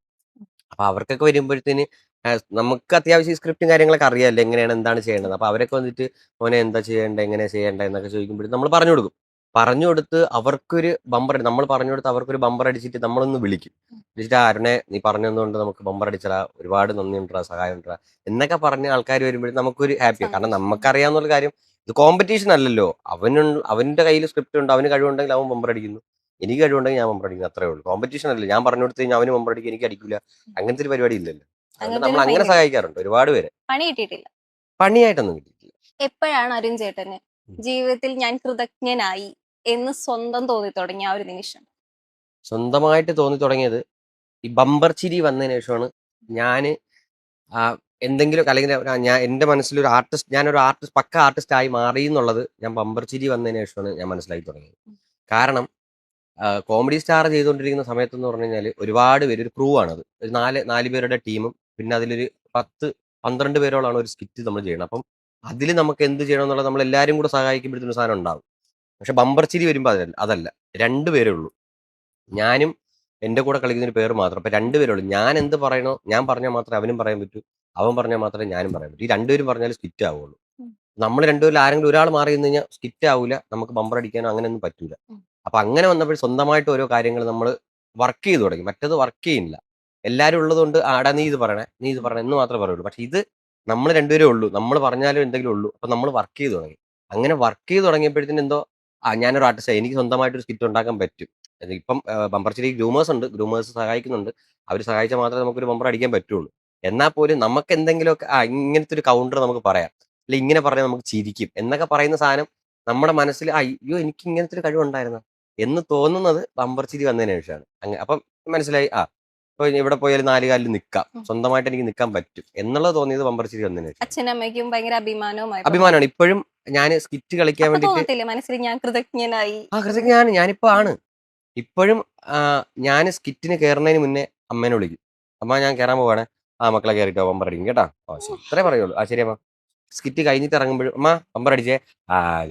അപ്പൊ അവർക്കൊക്കെ വരുമ്പോഴത്തേന് നമുക്ക് അത്യാവശ്യം ഈ സ്ക്രിപ്റ്റും കാര്യങ്ങളൊക്കെ അറിയാമല്ലോ, എങ്ങനെയാണ് എന്താണ് ചെയ്യേണ്ടത്. അപ്പൊ അവരൊക്കെ വന്നിട്ട് മോനെ എന്താ ചെയ്യേണ്ടത്, എങ്ങനെയാ ചെയ്യേണ്ടത് എന്നൊക്കെ ചോദിക്കുമ്പോഴത്തേക്കും നമ്മൾ പറഞ്ഞു കൊടുക്കും. പറഞ്ഞു കൊടുത്ത് അവർക്കൊരു ബമ്പർ, നമ്മൾ പറഞ്ഞു കൊടുത്ത് അവർക്കൊരു ബമ്പർ അടിച്ചിട്ട് നമ്മളൊന്ന് വിളിക്കും. വിളിച്ചിട്ട് അരുണെ നീ പറഞ്ഞു തന്നുകൊണ്ട് നമുക്ക് ബമ്പർ അടിച്ചടാ, ഒരുപാട് നന്ദി ഉണ്ടാ, സഹായം ഉണ്ടാ എന്നൊക്കെ പറഞ്ഞ് ആൾക്കാർ വരുമ്പോഴും നമുക്കൊരു ഹാപ്പിയാണ്. കാരണം സന്തോഷം. നമുക്കറിയാവുന്ന കാര്യം, ഇത് കോമ്പറ്റീഷൻ അല്ലല്ലോ. അവന്റെ കയ്യിൽ സ്ക്രിപ്റ്റ് ഉണ്ട്, അവന് കഴിവുണ്ടെങ്കിൽ അവൻ ബമ്പർ അടിക്കുന്നു, എനിക്ക് കഴിവുണ്ടെങ്കിൽ ഞാൻ ബമ്പർ അടിക്കുന്നു, അത്രേ ഉള്ളൂ. കോമ്പറ്റീഷൻ അല്ലല്ലോ. ഞാൻ പറഞ്ഞു കൊടുത്തു കഴിഞ്ഞാൽ അവന് ബമ്പർ അടിക്കും, എനിക്ക് അടിക്കില്ല, അങ്ങനത്തെ ഒരു പരിപാടി ഇല്ലല്ലോ. അതുകൊണ്ട് നമ്മൾ അങ്ങനത്തെ അങ്ങനെ സഹായിക്കാറുണ്ട് ഒരുപാട് പേരെ. പണി കിട്ടിയിട്ടില്ല. പണിയായിട്ടൊന്നും കിട്ടിയിട്ടില്ല. എപ്പോഴാണ് അരുൺ ചേട്ടന് ജീവിതത്തിൽ ഞാൻ കൃതജ്ഞനായി എന്ന് സ്വന്തം തോന്നി തുടങ്ങിയ ആ ഒരു നിമിഷം? സ്വന്തമായിട്ട് തോന്നി തുടങ്ങിയത് ഈ ബമ്പർ ചിരി വന്നതിന് ശേഷമാണ്. ഞാൻ എന്തെങ്കിലും അല്ലെങ്കിൽ ഞാൻ എൻ്റെ മനസ്സിലൊരു ആർട്ടിസ്റ്റ്, ഞാനൊരു ആർട്ടിസ്റ്റ്, പക്ക ആർട്ടിസ്റ്റ് ആയി മാറി എന്നുള്ളത് ഞാൻ ബമ്പർ ചിരി വന്നതിന് ശേഷമാണ് ഞാൻ മനസ്സിലാക്കി തുടങ്ങിയത്. കാരണം കോമഡി സ്റ്റാർ ചെയ്തുകൊണ്ടിരിക്കുന്ന സമയത്തെന്ന് പറഞ്ഞു കഴിഞ്ഞാൽ ഒരുപാട് പേര് ഒരു ക്രൂ ആണത്. ഒരു നാല് പേരുടെ ടീമും പിന്നെ അതിലൊരു 10-12 പേരോളാണ് ഒരു സ്കിറ്റ് നമ്മൾ ചെയ്യണം. അപ്പം അതിൽ നമുക്ക് എന്ത് ചെയ്യണം എന്നുള്ളത് നമ്മൾ എല്ലാവരും കൂടെ സഹായിക്കുമ്പോഴത്തേനും സാധനം ഉണ്ടാവും. പക്ഷെ ബമ്പർ ചിരി വരുമ്പോൾ അതല്ല 2 പേരേ ഉള്ളൂ. ഞാനും എൻ്റെ കൂടെ കളിക്കുന്ന ഒരു പേര് മാത്രം. അപ്പൊ 2 പേരേ ഉള്ളൂ. ഞാൻ എന്ത് പറയണോ ഞാൻ പറഞ്ഞാൽ മാത്രമേ അവനും പറയാൻ പറ്റൂ, അവൻ പറഞ്ഞാൽ മാത്രമേ ഞാനും പറയാൻ പറ്റൂ. ഈ 2 പേരും പറഞ്ഞാൽ സ്കിറ്റ് ആവുള്ളൂ. ഉം. നമ്മൾ 2 പേരിൽ ആരെങ്കിലും ഒരാൾ മാറി നിന്ന് കഴിഞ്ഞാൽ സ്കിറ്റ് ആവൂല, നമുക്ക് ബമ്പർ അടിക്കാനോ അങ്ങനെയൊന്നും പറ്റൂല. ഉം. അപ്പൊ അങ്ങനെ വന്നപ്പോൾ സ്വന്തമായിട്ട് ഓരോ കാര്യങ്ങൾ നമ്മൾ വർക്ക് ചെയ്ത് തുടങ്ങി. മറ്റേത് വർക്ക് ചെയ്യില്ല. എല്ലാവരും ഉള്ളതുകൊണ്ട് ആടാ നീ ഇത് പറയണേ നീ ഇത് പറയണേ എന്ന് മാത്രമേ പറയുള്ളൂ. പക്ഷെ ഇത് നമ്മൾ 2 പേരേ ഉള്ളൂ. നമ്മൾ പറഞ്ഞാലും എന്തെങ്കിലും ഉള്ളൂ. അപ്പൊ നമ്മൾ വർക്ക് ചെയ്ത് തുടങ്ങി. അങ്ങനെ വർക്ക് ചെയ്ത് തുടങ്ങിയപ്പോഴത്തേനും എന്തോ ഞാനൊരു ആർട്ടിസ്റ്റ് എനിക്ക് സ്വന്തമായിട്ട് ഒരു സ്കിറ്റ് ഉണ്ടാക്കാൻ പറ്റും. ഇപ്പം ബമ്പർ ചിരി ഗ്രൂമേഴ്സ് ഉണ്ട്. ഗ്രൂമേഴ്സ് സഹായിക്കുന്നുണ്ട്. അവർ സഹായിച്ചാൽ മാത്രമേ നമുക്കൊരു ബമ്പർ അടിക്കാൻ പറ്റുള്ളൂ. എന്നാൽ പോലും നമുക്ക് എന്തെങ്കിലുമൊക്കെ ഇങ്ങനത്തെ ഒരു കൗണ്ടർ നമുക്ക് പറയാം. അല്ല ഇങ്ങനെ പറഞ്ഞാൽ നമുക്ക് ചിരിക്കും എന്നൊക്കെ പറയുന്ന സാധനം നമ്മുടെ മനസ്സിൽ അയ്യോ എനിക്ക് ഇങ്ങനത്തെ ഒരു കഴിവുണ്ടായിരുന്നു എന്ന് തോന്നുന്നത് ബമ്പർ ചിരി വന്നതിന് ശേഷമാണ്. അപ്പം മനസ്സിലായി ഇപ്പൊ ഇവിടെ പോയാലും 4 കാലിൽ നിൽക്കാം, സ്വന്തമായിട്ട് എനിക്ക് നിൽക്കാൻ പറ്റും എന്നുള്ളത് തോന്നിയത് ബമ്പർ ചിരി വന്നതിന് ശേഷം. അച്ഛനും അമ്മയ്ക്കും ഭയങ്കര അഭിമാനവുമായിരുന്നു. അഭിമാനമാണ്. ഇപ്പോഴും ഞാൻ സ്കിറ്റ് കളിക്കാൻ അപ്പൊ വേണ്ടിയിട്ട് തോന്നത്തില്ലേ മനസ്സിൽ ഞാൻ കൃതജ്ഞനായി? ഞാനിപ്പോ ആണ്. ഇപ്പോഴും ഞാൻ സ്കിറ്റിന് കയറുന്നതിന് മുന്നേ അമ്മേനെ വിളിക്കും. അമ്മ ഞാൻ കയറാൻ പോവാണ്. മക്കളെ കയറിട്ടോ ബമ്പർ അടിക്കും കേട്ടാ. ശരി ഇത്രേ പറയുള്ളൂ. ശരി അമ്മ. സ്കിറ്റ് കഴിഞ്ഞിട്ട് ഇറങ്ങുമ്പോഴും അമ്മ ബമ്പർ അടിച്ചേ.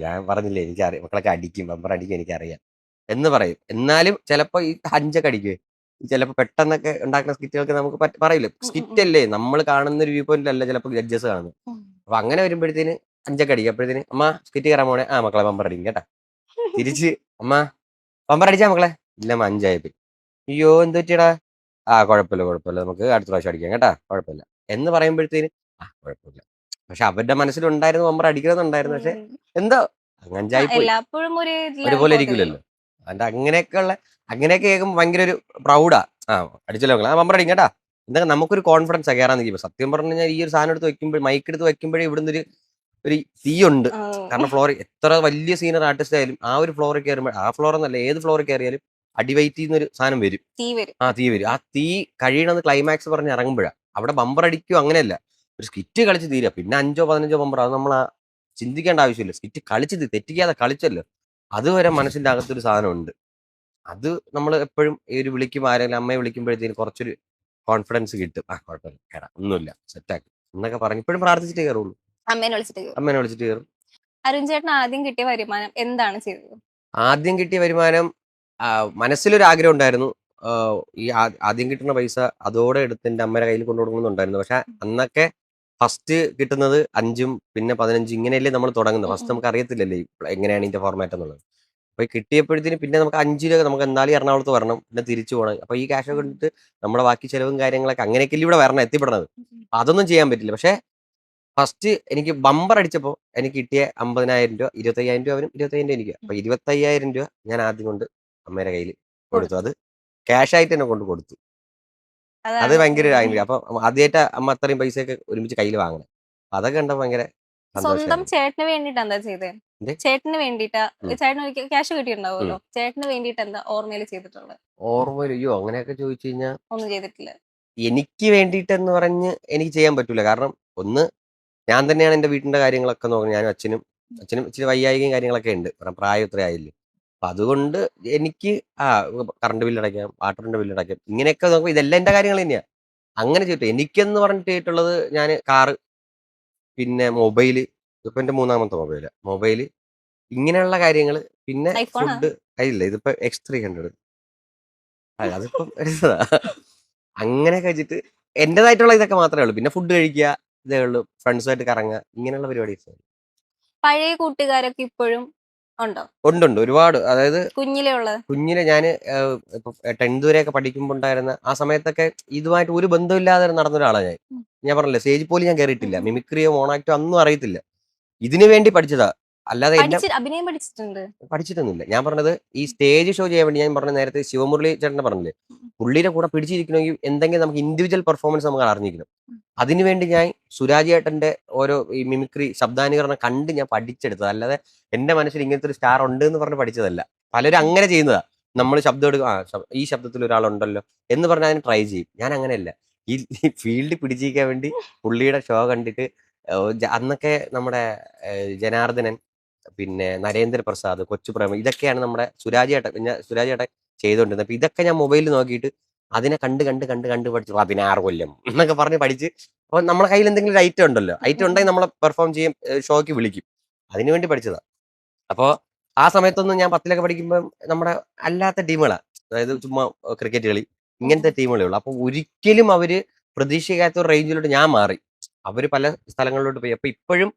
ഞാൻ പറഞ്ഞില്ലേ എനിക്കറിയാം മക്കളൊക്കെ അടിക്കും ബമ്പർ അടിക്കും എനിക്കറിയാം എന്ന് പറയും. എന്നാലും ചിലപ്പോ ഈ 5 അടിക്കുവേ. ചിലപ്പോ പെട്ടെന്നൊക്കെ ഉണ്ടാക്കുന്ന സ്കിറ്റുകൾക്ക് നമുക്ക് പറയില്ല. സ്കിറ്റ് അല്ലേ നമ്മൾ കാണുന്ന ഒരു വ്യൂ പോയിന്റിലല്ല ചിലപ്പോൾ ജഡ്ജസ് കാണുന്നത്. അപ്പൊ അങ്ങനെ വരുമ്പോഴത്തേന് 5 അടിക്കും. അപ്പോഴത്തേന് അമ്മ സ്കിറ്റ് കയറാൻ പോണേ. മക്കളെ ബമ്പർ അടിക്കും കേട്ടാ. തിരിച്ച് അമ്മ ബമ്പർ അടിച്ചാ മക്കളെ. ഇല്ല 5 ആയപ്പോ അയ്യോ എന്ത് പറ്റിയടാ. കുഴപ്പമില്ല നമുക്ക് അടുത്ത പ്രാവശ്യം അടിക്കാം കേട്ടാ കുഴപ്പമില്ല എന്ന് പറയുമ്പോഴത്തേന് കുഴപ്പമില്ല. പക്ഷെ അവരുടെ മനസ്സിലുണ്ടായിരുന്നു ബമ്പർ അടിക്കണമെന്നുണ്ടായിരുന്നു. പക്ഷെ എന്തോ അഞ്ചായി പോയി. എല്ലാപ്പോഴും ഒരുപോലെ ഇരിക്കില്ലല്ലോ. അതിന്റെ അങ്ങനെയൊക്കെ കേൾക്കുമ്പോൾ ഭയങ്കര ഒരു പ്രൗഡാ. അടിച്ചല്ലോ മക്കളെ ബമ്പർ അടിക്കും കേട്ടാ. എന്തൊക്കെ നമുക്കൊരു കോൺഫിഡൻസ് കയറാൻ നിൽക്കുമ്പോൾ സത്യം പറഞ്ഞു കഴിഞ്ഞാൽ ഈ ഒരു സാധനം എടുത്ത് വെക്കുമ്പോൾ മൈക്ക് എടുത്ത് വെക്കുമ്പോഴേ ഇവിടുന്ന് ഒരു തീയുണ്ട്. കാരണം ഫ്ലോറിൽ എത്ര വലിയ സീനിയർ ആർട്ടിസ്റ്റ് ആയാലും ആ ഒരു ഫ്ലോറിൽ കയറുമ്പോൾ ആ ഫ്ലോർ എന്നല്ല ഏത് ഫ്ലോറിൽ കയറിയാലും അടിവയറ്റിൽ നിന്നൊരു സാധനം വരും. തീ വരും. ആ തീ കഴിയണത് ക്ലൈമാക്സ് പറഞ്ഞ് ഇറങ്ങുമ്പോഴാണ്. അവിടെ ബമ്പർ അടിക്കും അങ്ങനെയല്ല. ഒരു സ്കിറ്റ് കളിച്ച് തീരുക. പിന്നെ 5-15 ബമ്പർ അത് നമ്മൾ ചിന്തിക്കേണ്ട ആവശ്യമില്ല. സ്കിറ്റ് കളിച്ച് തെറ്റിക്കാതെ കളിച്ചല്ലോ. അതുവരെ മനസ്സിന്റെ അകത്തൊരു സാധനം ഉണ്ട്. അത് നമ്മൾ എപ്പോഴും ഈ ഒരു വിളിക്കുമ്പോൾ ആരെങ്കിലും അമ്മയെ വിളിക്കുമ്പോഴത്തേന് കുറച്ചൊരു കോൺഫിഡൻസ് കിട്ടും. കുഴപ്പമില്ല കേടാ ഒന്നുമില്ല സെറ്റാക്കി എന്നൊക്കെ പറഞ്ഞ് ഇപ്പോഴും പ്രാർത്ഥിച്ചിട്ടേ കയറുള്ളൂ. അമ്മേനെ വിളിച്ചിട്ട് കയറും. അരുൺ ചേട്ടൻ ആദ്യം കിട്ടിയ വരുമാനം എന്താണ് ചെയ്തത്? ആദ്യം കിട്ടിയ വരുമാനം മനസ്സിലൊരു ആഗ്രഹം ഉണ്ടായിരുന്നു. ഈ ആദ്യം കിട്ടുന്ന പൈസ അതോടെ എടുത്ത് എൻ്റെ അമ്മയുടെ കയ്യിൽ കൊണ്ടു കൊടുക്കണമെന്നുണ്ടായിരുന്നു. പക്ഷെ അന്നൊക്കെ ഫസ്റ്റ് കിട്ടുന്നത് 5 പിന്നെ 15 ഇങ്ങനെയല്ലേ നമ്മൾ തുടങ്ങുന്നത്. ഫസ്റ്റ് നമുക്ക് അറിയത്തില്ലല്ലേ എങ്ങനെയാണ് ഇതിന്റെ ഫോർമാറ്റ് എന്നുള്ളത്. അപ്പൊ കിട്ടിയപ്പോഴത്തേന് പിന്നെ നമുക്ക് 5 രൂപ നമുക്ക് എന്തായാലും എറണാകുളത്ത് വരണം പിന്നെ തിരിച്ചു പോകണം. അപ്പൊ ഈ ക്യാഷ് ഒക്കെ എടുത്തിട്ട് നമ്മുടെ ബാക്കി ചെലവും കാര്യങ്ങളൊക്കെ അങ്ങനെയൊക്കെ ഇവിടെ വരണം എത്തിപ്പെടണത്. അതൊന്നും ചെയ്യാൻ പറ്റില്ല. പക്ഷെ ഫസ്റ്റ് എനിക്ക് ബമ്പർ അടിച്ചപ്പോൾ എനിക്ക് കിട്ടിയ 50,000 രൂപ 25,000 രൂപ അവനും 25,000 രൂപ എനിക്ക്. അപ്പൊ 25,000 രൂപ ഞാൻ ആദ്യം കൊണ്ട് അമ്മയുടെ കയ്യിൽ കൊടുത്തു. അത് ക്യാഷ് ആയിട്ട് തന്നെ കൊണ്ട് കൊടുത്തു. അത് ഭയങ്കര ഒരു ആഗ്രഹം. അപ്പൊ ആദ്യമായിട്ട് അമ്മ അത്രയും പൈസയൊക്കെ ഒരുമിച്ച് കയ്യിൽ വാങ്ങണം. അതൊക്കെ കണ്ടപ്പോ ഭയങ്കര സ്വന്തം ചേട്ടന് വേണ്ടിട്ട് എന്താ ചെയ്തേ? ചേട്ടന് വേണ്ടിട്ട് ചേട്ടന് ക്യാഷ് കിട്ടിയിട്ടുണ്ടാവുമല്ലോ. ചേട്ടന് വേണ്ടിട്ട് എന്താ ഓർമ്മയിൽ ചെയ്തിട്ടുള്ളത്? അയ്യോ അങ്ങനെയൊക്കെ ചോദിച്ചു കഴിഞ്ഞാൽ ഒന്നും ചെയ്തിട്ടില്ല. എനിക്ക് വേണ്ടിയിട്ടെന്ന് പറഞ്ഞ് എനിക്ക് ചെയ്യാൻ പറ്റൂല. കാരണം ഒന്ന് ഞാൻ തന്നെയാണ് എൻ്റെ വീട്ടിന്റെ കാര്യങ്ങളൊക്കെ നോക്കുന്നത്. ഞാനും അച്ഛനും ഇച്ചിരി വയ്യായികയും കാര്യങ്ങളൊക്കെ ഉണ്ട്. കാരണം പ്രായം ഇത്ര ആയില്ലേ. അപ്പൊ അതുകൊണ്ട് എനിക്ക് കറണ്ട് ബില്ല് അടയ്ക്കാം, വാട്ടറിന്റെ ബില്ല് അടയ്ക്കാം, ഇങ്ങനെയൊക്കെ നോക്കുമ്പോൾ ഇതെല്ലാം എൻ്റെ കാര്യങ്ങൾ തന്നെയാ. അങ്ങനെ ചെയ്തിട്ട് എനിക്കെന്ന് പറഞ്ഞിട്ട് ചെയ്തിട്ടുള്ളത് ഞാൻ കാറ് പിന്നെ മൊബൈല്. ഇപ്പൊ എൻ്റെ 3ാമത്തെ മൊബൈല് ഇങ്ങനെയുള്ള കാര്യങ്ങൾ. പിന്നെ ഫുഡ് ഇല്ല ഇതിപ്പോ X300 അതിപ്പം എടുത്തതാ. അങ്ങനെയൊക്കെ വെച്ചിട്ട് എന്റേതായിട്ടുള്ള ഇതൊക്കെ മാത്രമേ ഉള്ളൂ. പിന്നെ ഫുഡ് കഴിക്കുക ഇതേ ഉള്ളൂ. ഫ്രണ്ട്സുമായിട്ട് കറങ്ങുക ഇങ്ങനെയുള്ള പരിപാടി. പഴയ കൂട്ടുകാരൊക്കെ ഇപ്പോഴും ഉണ്ടോ? ഉണ്ട് ഒരുപാട്. അതായത് കുഞ്ഞിലെ ഞാൻ ഇപ്പൊ 10th വരെയൊക്കെ പഠിക്കുമ്പോൾ ഉണ്ടായിരുന്ന ആ സമയത്തൊക്കെ ഇതുമായിട്ട് ഒരു ബന്ധമില്ലാതെ നടന്ന ഒരാളാണ് ഞാൻ പറഞ്ഞില്ലേ സ്റ്റേജിൽ പോലും ഞാൻ കയറിയിട്ടില്ല. മിമിക്രിയോ മോണാക്ടോ ഒന്നും അറിയത്തില്ല. ഇതിനു വേണ്ടി പഠിച്ചതാ. അല്ലാതെ അഭിനയം പഠിച്ചിട്ടൊന്നുമില്ല. ഞാൻ പറഞ്ഞത് ഈ സ്റ്റേജ് ഷോ ചെയ്യാൻ വേണ്ടി. ഞാൻ പറഞ്ഞ നേരത്തെ ശിവമുരളി ചേട്ടനെ പറഞ്ഞില്ലേ പുള്ളിയുടെ കൂടെ പിടിച്ചിരിക്കണമെങ്കിൽ എന്തെങ്കിലും നമുക്ക് ഇൻഡിവിജ്വൽ പെർഫോമൻസ് നമുക്ക് അറിഞ്ഞിരിക്കണം. അതിനുവേണ്ടി ഞാൻ സുരാജ് ചേട്ടന്റെ ഓരോ ഈ മിമിക്രി ശബ്ദാനുകരണം കണ്ട് ഞാൻ പഠിച്ചെടുത്തത്. അല്ലാതെ എന്റെ മനസ്സിൽ ഇങ്ങനത്തെ ഒരു സ്റ്റാർ ഉണ്ട് എന്ന് പറഞ്ഞ് പഠിച്ചതല്ല. പലരും അങ്ങനെ ചെയ്യുന്നതാ. നമ്മൾ ശബ്ദം എടുക്കും ഈ ശബ്ദത്തിൽ ഒരാളുണ്ടല്ലോ എന്ന് പറഞ്ഞാൽ അതിന് ട്രൈ ചെയ്യും. ഞാൻ അങ്ങനെയല്ല. ഈ ഫീൽഡ് പിടിച്ചിരിക്കാൻ വേണ്ടി പുള്ളിയുടെ ഷോ കണ്ടിട്ട് അന്നൊക്കെ നമ്മുടെ ജനാർദ്ദനൻ പിന്നെ നരേന്ദ്രപ്രസാദ്, കൊച്ചു പ്രേമം, ഇതൊക്കെയാണ് നമ്മുടെ സുരാജേട്ടൻ ചെയ്തുകൊണ്ടിരുന്നത്. അപ്പൊ ഇതൊക്കെ ഞാൻ മൊബൈലിൽ നോക്കിയിട്ട് അതിനെ കണ്ട് കണ്ട് കണ്ട് കണ്ട് പഠിച്ചു 16 കൊല്ലം എന്നൊക്കെ പറഞ്ഞ് പഠിച്ച്. അപ്പൊ നമ്മുടെ കയ്യിൽ എന്തെങ്കിലും ഒരു ഐറ്റം ഉണ്ടല്ലോ, ഐറ്റം ഉണ്ടെങ്കിൽ നമ്മളെ പെർഫോം ചെയ്യും, ഷോയ്ക്ക് വിളിക്കും. അതിനു വേണ്ടി പഠിച്ചതാ. അപ്പോ ആ സമയത്തൊന്നും ഞാൻ 10ലൊക്കെ പഠിക്കുമ്പോൾ നമ്മുടെ അല്ലാത്ത ടീമുകളാ, അതായത് ചുമ്മാ ക്രിക്കറ്റ് കളി, ഇങ്ങനത്തെ ടീമുകളേ ഉള്ളൂ. അപ്പൊ ഒരിക്കലും അവര് പ്രതീക്ഷിക്കാത്ത ഒരു റേഞ്ചിലോട്ട് ഞാൻ മാറി. അവര് പല സ്ഥലങ്ങളിലോട്ട് പോയി. അപ്പൊ ഇപ്പോഴും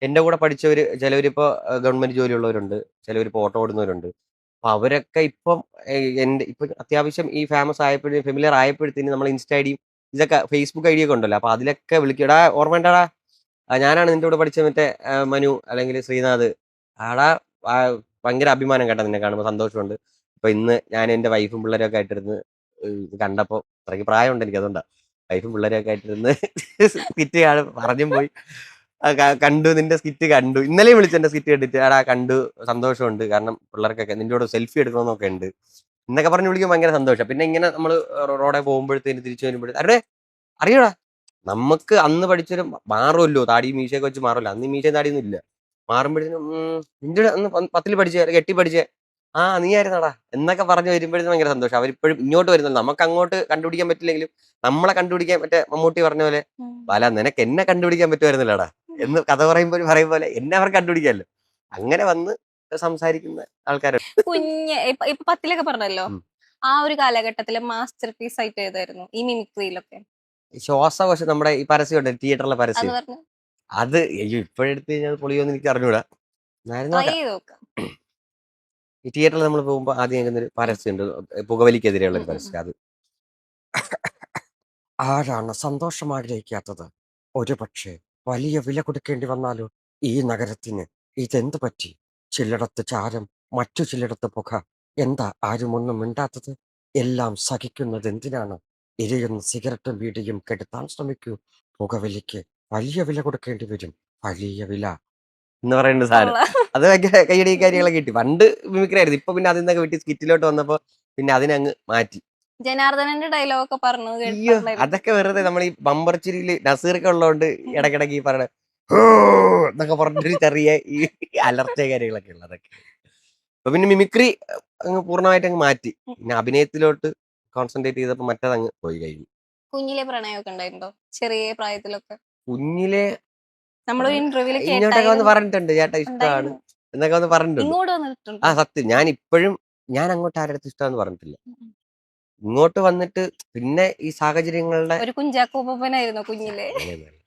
എന്റെ കൂടെ പഠിച്ചവര് ചിലവരിപ്പോ ഗവൺമെന്റ് ജോലിയുള്ളവരുണ്ട്, ചിലവരിപ്പോ ഓട്ടോ ഓടുന്നവരുണ്ട്. അപ്പൊ അവരൊക്കെ ഇപ്പം എന്റെ ഇപ്പൊ അത്യാവശ്യം ഈ ഫേമസ് ആയപ്പോഴും ഫെമിലിയർ ആയപ്പോഴത്തേന് നമ്മൾ ഇൻസ്റ്റ ഐ ഡിയും ഇതൊക്കെ ഫേസ്ബുക്ക് ഐ ഡി ഒക്കെ ഉണ്ടല്ലോ. അപ്പൊ അതിലൊക്കെ വിളിക്കടാ, ഓർമ്മണ്ടാടാ, ഞാനാണ് നിന്റെ കൂടെ പഠിച്ച മറ്റേ മനു അല്ലെങ്കിൽ ശ്രീനാഥ്. ആടാ, ആ, ഭയങ്കര അഭിമാനം കേട്ടോ നിന്നെ കാണുമ്പോൾ, സന്തോഷമുണ്ട്. അപ്പൊ ഇന്ന് ഞാൻ എന്റെ വൈഫും പിള്ളേരൊക്കെ ആയിട്ടിരുന്ന് കണ്ടപ്പോ, അത്രയ്ക്ക് പ്രായമുണ്ട് എനിക്ക്, അതുകൊണ്ടാ, വൈഫും പിള്ളേരൊക്കെ ആയിട്ടിരുന്ന് സ്കിറ്റ് പറഞ്ഞും പോയി. കണ്ടു, നിന്റെ സ്കിറ്റ് കണ്ടു, ഇന്നലെ വിളിച്ചു എന്റെ സ്കിറ്റ് കണ്ടിട്ട്, ആടാ കണ്ടു, സന്തോഷമുണ്ട്, കാരണം പിള്ളേർക്കൊക്കെ നിന്റെ കൂടെ സെൽഫി എടുക്കണമെന്നൊക്കെ ഉണ്ട് എന്നൊക്കെ പറഞ്ഞ് വിളിക്കുമ്പോൾ ഭയങ്കര സന്തോഷം. പിന്നെ ഇങ്ങനെ നമ്മൾ റോഡെ പോകുമ്പോഴത്തേന് തിരിച്ചു വരുമ്പോഴത്തേന് അरे അറിയടാ, നമുക്ക് അന്ന് പഠിച്ചൊരു മാറുമല്ലോ, താടി മീശയൊക്കെ വെച്ച് മാറുമല്ലോ, അന്ന് ഈ മീശയും താടിയൊന്നും ഇല്ല. മാറുമ്പോഴത്തേനും നിന്റെ അന്ന് 10ൽ പഠിച്ചേ, അല്ലെങ്കിൽ 8ൽ പഠിച്ചേ, ആ നീ ആയിരുന്നടാ എന്നൊക്കെ പറഞ്ഞു വരുമ്പോഴത്തേനും ഭയങ്കര സന്തോഷം. അവരിപ്പോഴും ഇങ്ങോട്ട് വരുന്നത് നമുക്ക് അങ്ങോട്ട് കണ്ടുപിടിക്കാൻ പറ്റില്ലെങ്കിലും നമ്മളെ കണ്ടുപിടിക്കാൻ, മറ്റേ മമ്മൂട്ടി പറഞ്ഞ പോലെ, ബാല നിനക്ക് എന്നെ കണ്ടുപിടിക്കാൻ പറ്റുമായിരുന്നില്ലടാ എന്ന് കഥ പറയുമ്പോൾ പറയും പോലെ എന്നെ അവർക്ക് കണ്ടുപിടിക്കാമല്ലോ. അങ്ങനെ വന്ന് സംസാരിക്കുന്ന ആൾക്കാരുണ്ട്. ഇപ്പൊ 10ലൊക്കെ പറഞ്ഞല്ലോ, ഉം. ആ ഒരു കാലഘട്ടത്തിലെ മാസ്റ്റർ പീസ് ആയിട്ട് ഏതായിരുന്നു ഈ മിമിക്രിയിലൊക്കെ? ശ്വാസകോശം, നമ്മുടെ ഈ പരസ്യം ഉണ്ട്, തിയേറ്ററിലെ അത് പരസ്യം, പറഞ്ഞു അത് അയ്യോ ഇപ്പോഴെടുത്ത് കഴിഞ്ഞാൽ പൊളിയോന്ന് എനിക്ക് അറിഞ്ഞൂടാ. എന്നാലും ട്രൈ നോക്കാം. ചെയ്ത് നോക്കാം. ഈ തിയേറ്ററിൽ നമ്മൾ പോകുമ്പോൾ ആദ്യം കേൾക്കുന്നൊരു പരസ്യമുണ്ട്, പുകവലിക്കെതിരെയുള്ള ഒരു ഉം. പരസ്യം. അത് ആരാണ് സന്തോഷം ആഗ്രഹിക്കാത്തത്? ഒരുപക്ഷെ വലിയ വില കൊടുക്കേണ്ടി വന്നാലോ ഈ നഗരത്തിന്? ഇതെന്ത് പറ്റി? ചിലയിടത്ത് ചാരം, മറ്റു ചിലയിടത്ത് പുക. എന്താ ആരും ഒന്നും മിണ്ടാത്തത്? എല്ലാം സഹിക്കുന്നത് എന്തിനാണ്? എരിയുന്ന സിഗരറ്റും ബീഡിയും കെടുത്താൻ ശ്രമിക്കൂ. പുകവലിക്ക് വലിയ വില കൊടുക്കേണ്ടി വരും. വലിയ വില. എന്ന് പറയുന്ന സാധനം, കൊള്ളാം. അത് ഭയങ്കര കൈയടി കാര്യങ്ങളൊക്കെ കിട്ടി. പണ്ട് മിമിക്രി ആയിരുന്നു, ഇപ്പൊ പിന്നെ അതിൽ നിന്നൊക്കെ വിട്ട് സ്കിറ്റിലോട്ട് വന്നപ്പോ പിന്നെ അതിനങ്ങ് മാറ്റി. ജനാർദ്ദനന്റെ ഡയലോഗ് ഒക്കെ പറഞ്ഞത് അയ്യോ, കേട്ടിട്ടുണ്ടായിരുന്നു. അതൊക്കെ വെറുതെ നമ്മൾ ഈ ബമ്പർച്ചിരിയില് നസീറൊക്കെ ഉള്ളതുകൊണ്ട് ഇടയ്ക്കിടയ്ക്ക് ഈ പറയണ "ഹോ" എന്നൊക്കെ പറഞ്ഞൊരു ചെറിയ ഈ അലർച്ച കാര്യങ്ങളൊക്കെ ഉള്ളത് അതൊക്കെ. അപ്പൊ പിന്നെ മിമിക്രി അങ്ങ് പൂർണ്ണമായിട്ട് അങ്ങ് മാറ്റി. പിന്നെ അഭിനയത്തിലോട്ട് കോൺസെൻട്രേറ്റ് ചെയ്തപ്പോ മറ്റേതങ്ങ് പോയി കഴിഞ്ഞു. കുഞ്ഞിലെ പ്രണയമൊക്കെ ഉണ്ടായിട്ടുണ്ടോ ചെറിയ പ്രായത്തിലൊക്കെ? കുഞ്ഞിലെ നമ്മളൊരു ഇന്റർവ്യൂല് ഇങ്ങോട്ടൊക്കെ വന്ന് കേട്ടായിരുന്നു. പറഞ്ഞിട്ടുണ്ട്, ചേട്ടാ ഇഷ്ടമാണ് ഉണ്ടായിരുന്നു. എന്നൊക്കെ വന്ന് പറഞ്ഞിട്ടുണ്ട്. ഇങ്ങോട്ട് ആ വന്നിട്ടുണ്ടോ? സത്യം, ഞാൻ ഇപ്പോഴും ഞാൻ അങ്ങോട്ട് ആരുടെ അടുത്ത് ഇഷ്ടമാണെന്ന് പറഞ്ഞിട്ടില്ല. ഇങ്ങോട്ട് വന്നിട്ട് പിന്നെ ഈ സാഹചര്യങ്ങളുടെ ഒരു കുഞ്ചാക്കോ ബോബനായിരുന്നു കുഞ്ഞിലെ. അങ്ങനെയൊന്നുമല്ല.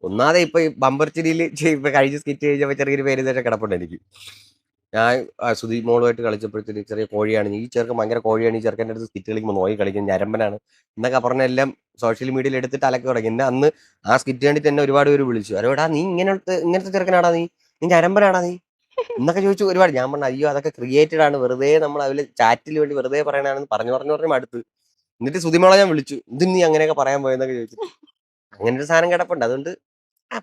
ഒന്നാതെ ഇപ്പൊ ഈ ബമ്പർച്ചിരിയിൽ ഇപ്പൊ കഴിഞ്ഞ സ്കിറ്റ് കഴിഞ്ഞപ്പോ ചെറിയൊരു പേര് ഇതൊക്കെ കിടപ്പുണ്ട് എനിക്ക്. ഞാൻ സുധി മോളുമായിട്ട് കളിച്ചപ്പോഴത്തേക്ക് ചെറിയ കോഴിയാണ് ഈ ചെറുക്കൻ, ഭയങ്കര കോഴിയാണ് ഈ ചെറുക്കൻ്റെ അടുത്ത് സ്കിറ്റ് കളിക്കുമ്പോൾ നോക്കി കളിക്കും, ഞരമ്പനാണ് എന്നൊക്കെ പറഞ്ഞ എല്ലാം സോഷ്യൽ മീഡിയയിൽ എടുത്തിട്ട് അലക്കി തുടങ്ങി. എന്നെ അന്ന് ആ സ്കിറ്റ് കണ്ടിട്ട് എന്നെ ഒരുപാട് പേര് വിളിച്ചു, അരോടാ നീ ഇങ്ങനത്തെ ചെറുക്കനാടാ, നീ ഞരമ്പനാടാ നീ എന്നൊക്കെ ചോദിച്ചു ഒരുപാട്. ഞാൻ പറഞ്ഞു അയ്യോ അതൊക്കെ ക്രിയേറ്റഡ് ആണ്, വെറുതെ നമ്മൾ അതിൽ ചാറ്റിൽ വേണ്ടി വെറുതെ പറയണാണെന്ന് പറഞ്ഞു അടുത്ത്. എന്നിട്ട് സുധിമോളെ ഞാൻ വിളിച്ചു, ഇത് നീ അങ്ങനെയൊക്കെ പറയാൻ പോയെന്നൊക്കെ ചോദിച്ചു. അങ്ങനെ ഒരു സാധനം കിടപ്പുണ്ട്. അതുകൊണ്ട്